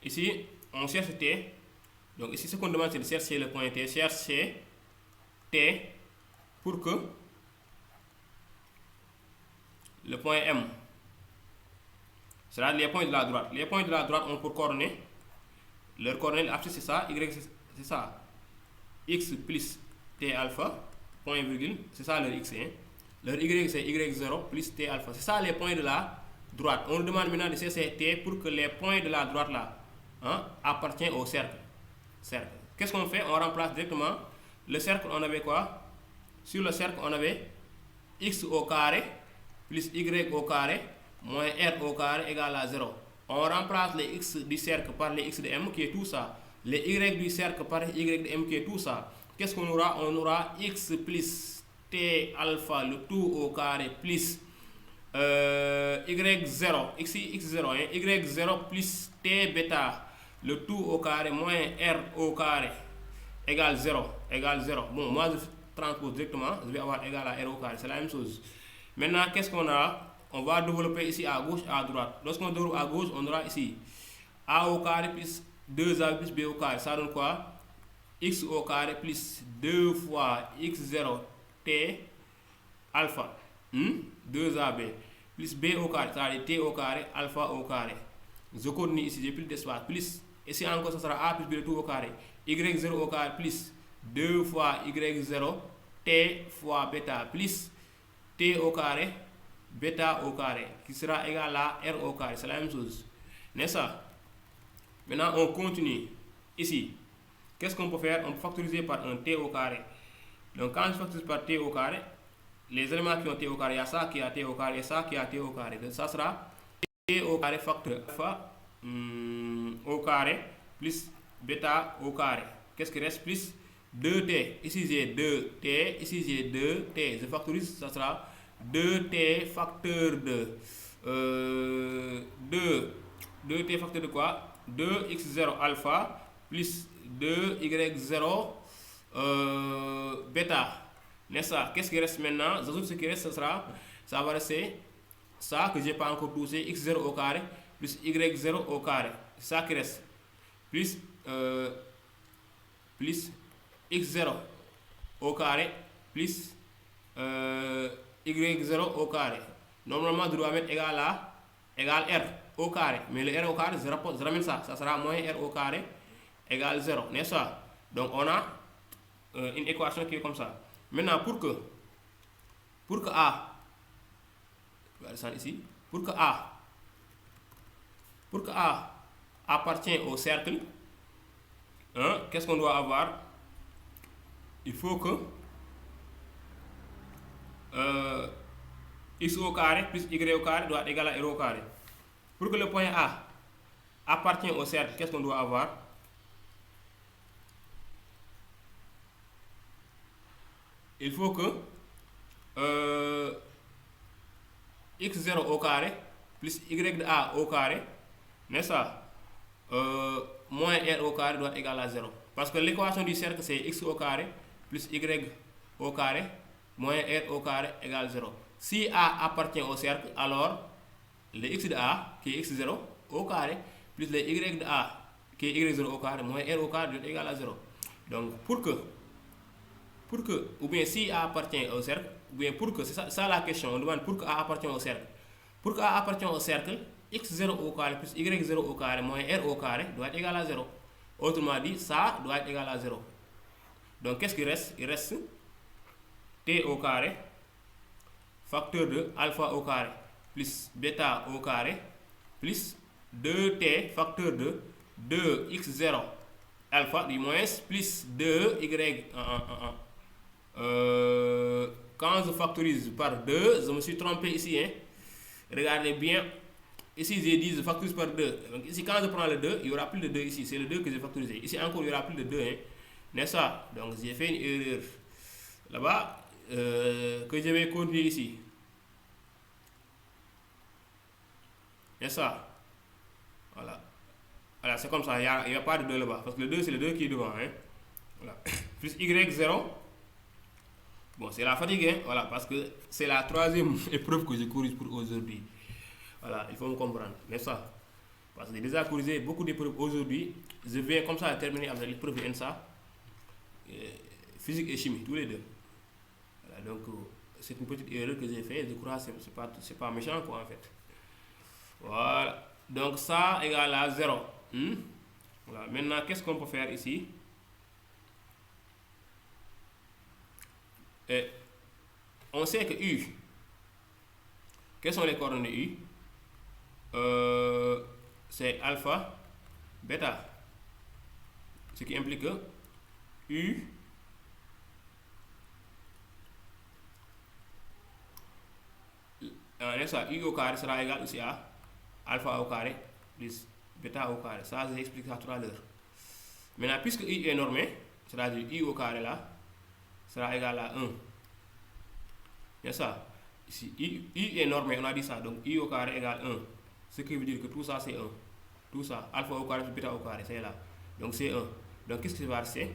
Ici, on cherche t. Donc ici, ce qu'on demande, c'est de chercher le point t. Chercher t pour que le point M, c'est-à-dire les points de la droite. Les points de la droite ont pour coordonnées, leur coordonnée axis c'est ça, y c'est ça, x plus t alpha, point virgule, c'est ça leur x. Leur y c'est y0 plus t alpha. C'est ça les points de la droite. On nous demande maintenant de chercher t pour que les points de la droite là appartiennent au cercle. Qu'est-ce qu'on fait? On remplace directement le cercle. On avait quoi? Sur le cercle, on avait x au carré plus y au carré moins r au carré égale à 0. On remplace les x du cercle par les x de m qui est tout ça. Les y du cercle par y de m qui est tout ça. Qu'est-ce qu'on aura? On aura x plus t alpha le tout au carré plus y0, x0, y0 plus t bêta le tout au carré moins r au carré égale 0. Bon, moi je transpose directement, je vais avoir égal à r au carré, c'est la même chose. Maintenant, qu'est-ce qu'on a? On va développer ici à gauche, à droite. Lorsqu'on développe à gauche, on aura ici a au carré plus 2a plus b au carré. Ça donne quoi? X au carré plus 2 fois x0 t alpha 2ab plus b au carré, c'est-à-dire t au carré alpha au carré. Je continue ici, j'ai plus d'espace. Plus, ici encore, ça sera a plus b le tout au carré. Y0 au carré plus 2 fois y0 t fois bêta plus t au carré bêta au carré qui sera égal à r au carré. C'est la même chose, n'est-ce pas? Maintenant on continue ici. Qu'est-ce qu'on peut faire? On peut factoriser par un t au carré. Donc quand je factorise par t au carré, les éléments qui ont t au carré, il y a ça qui a t au carré et ça qui a t au carré. Donc ça sera t au carré facteur alpha au carré plus bêta au carré. Qu'est-ce qui reste? Plus 2t. Ici j'ai 2t, ici j'ai 2t. Je factorise, ça sera 2t facteur de 2t facteur de quoi? 2x0 alpha plus 2y0 bêta. N'est-ce pas? Qu'est-ce qui reste maintenant? J'ajoute ce qui reste, ça va rester ça que j'ai pas encore touché, x0 au carré plus y0 au carré. Ça qui reste. Plus x0 au carré plus y0 au carré. Normalement, je dois mettre égal r au carré. Mais le r au carré, je ramène ça. Ça sera moins r au carré égale 0. N'est-ce pas? Donc, on a une équation qui est comme ça. Maintenant, pour que A, je vais descendre ici, pour que A appartient au cercle, hein, qu'est-ce qu'on doit avoir? Il faut que x au carré plus y au carré doit être égal à r au carré. Pour que le point A appartient au cercle, qu'est-ce qu'on doit avoir? Il faut que x0 au carré plus y de A au carré, n'est-ce pas? Moins r au carré doit être égal à 0. Parce que l'équation du cercle, c'est x au carré plus y au carré moins r au carré égale 0. Si A appartient au cercle, alors le x de A, qui est x0 au carré, plus le y de A, qui est y0 au carré, moins r au carré doit être égal à 0. Donc, pour que, ou bien si A appartient au cercle, ou bien pour que, c'est ça la question, on demande pour que A appartient au cercle. Pour que A appartient au cercle, x0 au carré plus y0 au carré moins r au carré doit être égal à 0. Autrement dit, ça doit être égal à 0. Donc, qu'est-ce qui reste? Il reste t au carré facteur de alpha au carré plus bêta au carré plus 2t facteur de 2x0 alpha du moins plus 2y. Quand je factorise par 2, je me suis trompé ici. Hein? Regardez bien. Ici, j'ai dit je factorise par 2. Donc ici, quand je prends le 2, il n'y aura plus de 2 ici. C'est le 2 que j'ai factorisé. Ici encore, il n'y aura plus de 2. Hein? N'est-ce pas? Donc j'ai fait une erreur là-bas que je vais continuer ici. N'est-ce pas? Voilà. Voilà, c'est comme ça. Il n'y a pas de 2 là-bas. Parce que le 2, c'est le 2 qui est devant. Hein? Voilà. Plus y0. Bon, c'est la fatigue. Hein? Voilà, parce que c'est la troisième épreuve que je corrige pour aujourd'hui. Voilà, il faut me comprendre. N'est-ce pas? Parce que j'ai déjà corrigé beaucoup d'épreuves aujourd'hui. Je viens comme ça à terminer avec l'épreuve de ENSA. Physique et chimie, tous les deux. Voilà, donc c'est une petite erreur que j'ai faite. Je crois que c'est pas méchant quoi en fait. Voilà, donc ça égale à 0. Voilà, maintenant qu'est-ce qu'on peut faire ici? Et on sait que U, quelles sont les coordonnées U? C'est alpha, bêta. Ce qui implique que U U au carré sera égal aussi à alpha au carré plus bêta au carré. Ça, j'ai expliqué ça tout à l'heure. Maintenant, puisque U est normé, c'est-à-dire U au carré là, sera égal à 1. C'est ça. Ici, U est normé, on a dit ça. Donc, U au carré égale 1. Ce qui veut dire que tout ça, c'est 1. Tout ça, alpha au carré plus bêta au carré, c'est là. Donc, c'est 1. Donc, qu'est-ce qui va rester?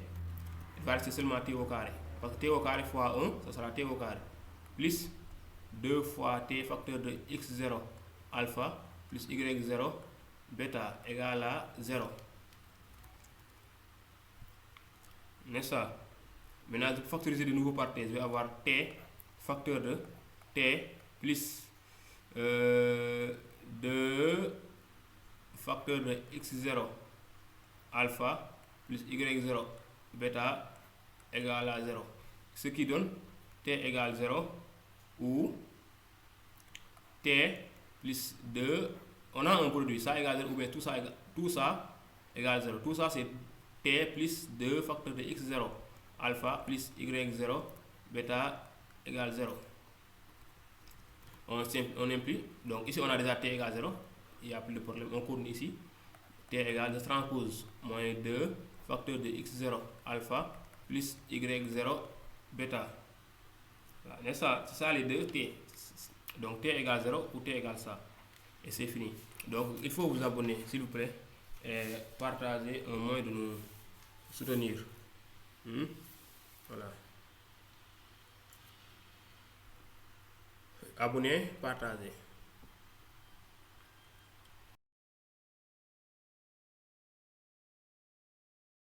Il va rester seulement t au carré. Parce que t au carré fois 1, ça sera t au carré. Plus 2 fois t facteur de x0 alpha plus y0 bêta égale à 0. N'est-ce pas? Maintenant, je vais factoriser de nouveau par t. Je vais avoir t facteur de t plus 2 facteur de x0 alpha plus y0 bêta égale à 0. Ce qui donne t égale 0 ou t plus 2. On a un produit, ça égale 0 ou bien tout ça égale 0. Tout ça c'est t plus 2 facteur de x0 alpha plus y0 bêta égale 0. On implie. Donc ici on a déjà t égale 0. Il n'y a plus de problème. On tourne ici. T égale, je transpose moins 2 facteur de x0 alpha plus y0 bêta. Voilà, c'est ça les deux t. Donc t égale 0 ou t égale ça. Et c'est fini. Donc il faut vous abonner, s'il vous plaît, et partager un moyen de nous soutenir. Voilà. Abonnez, partagez.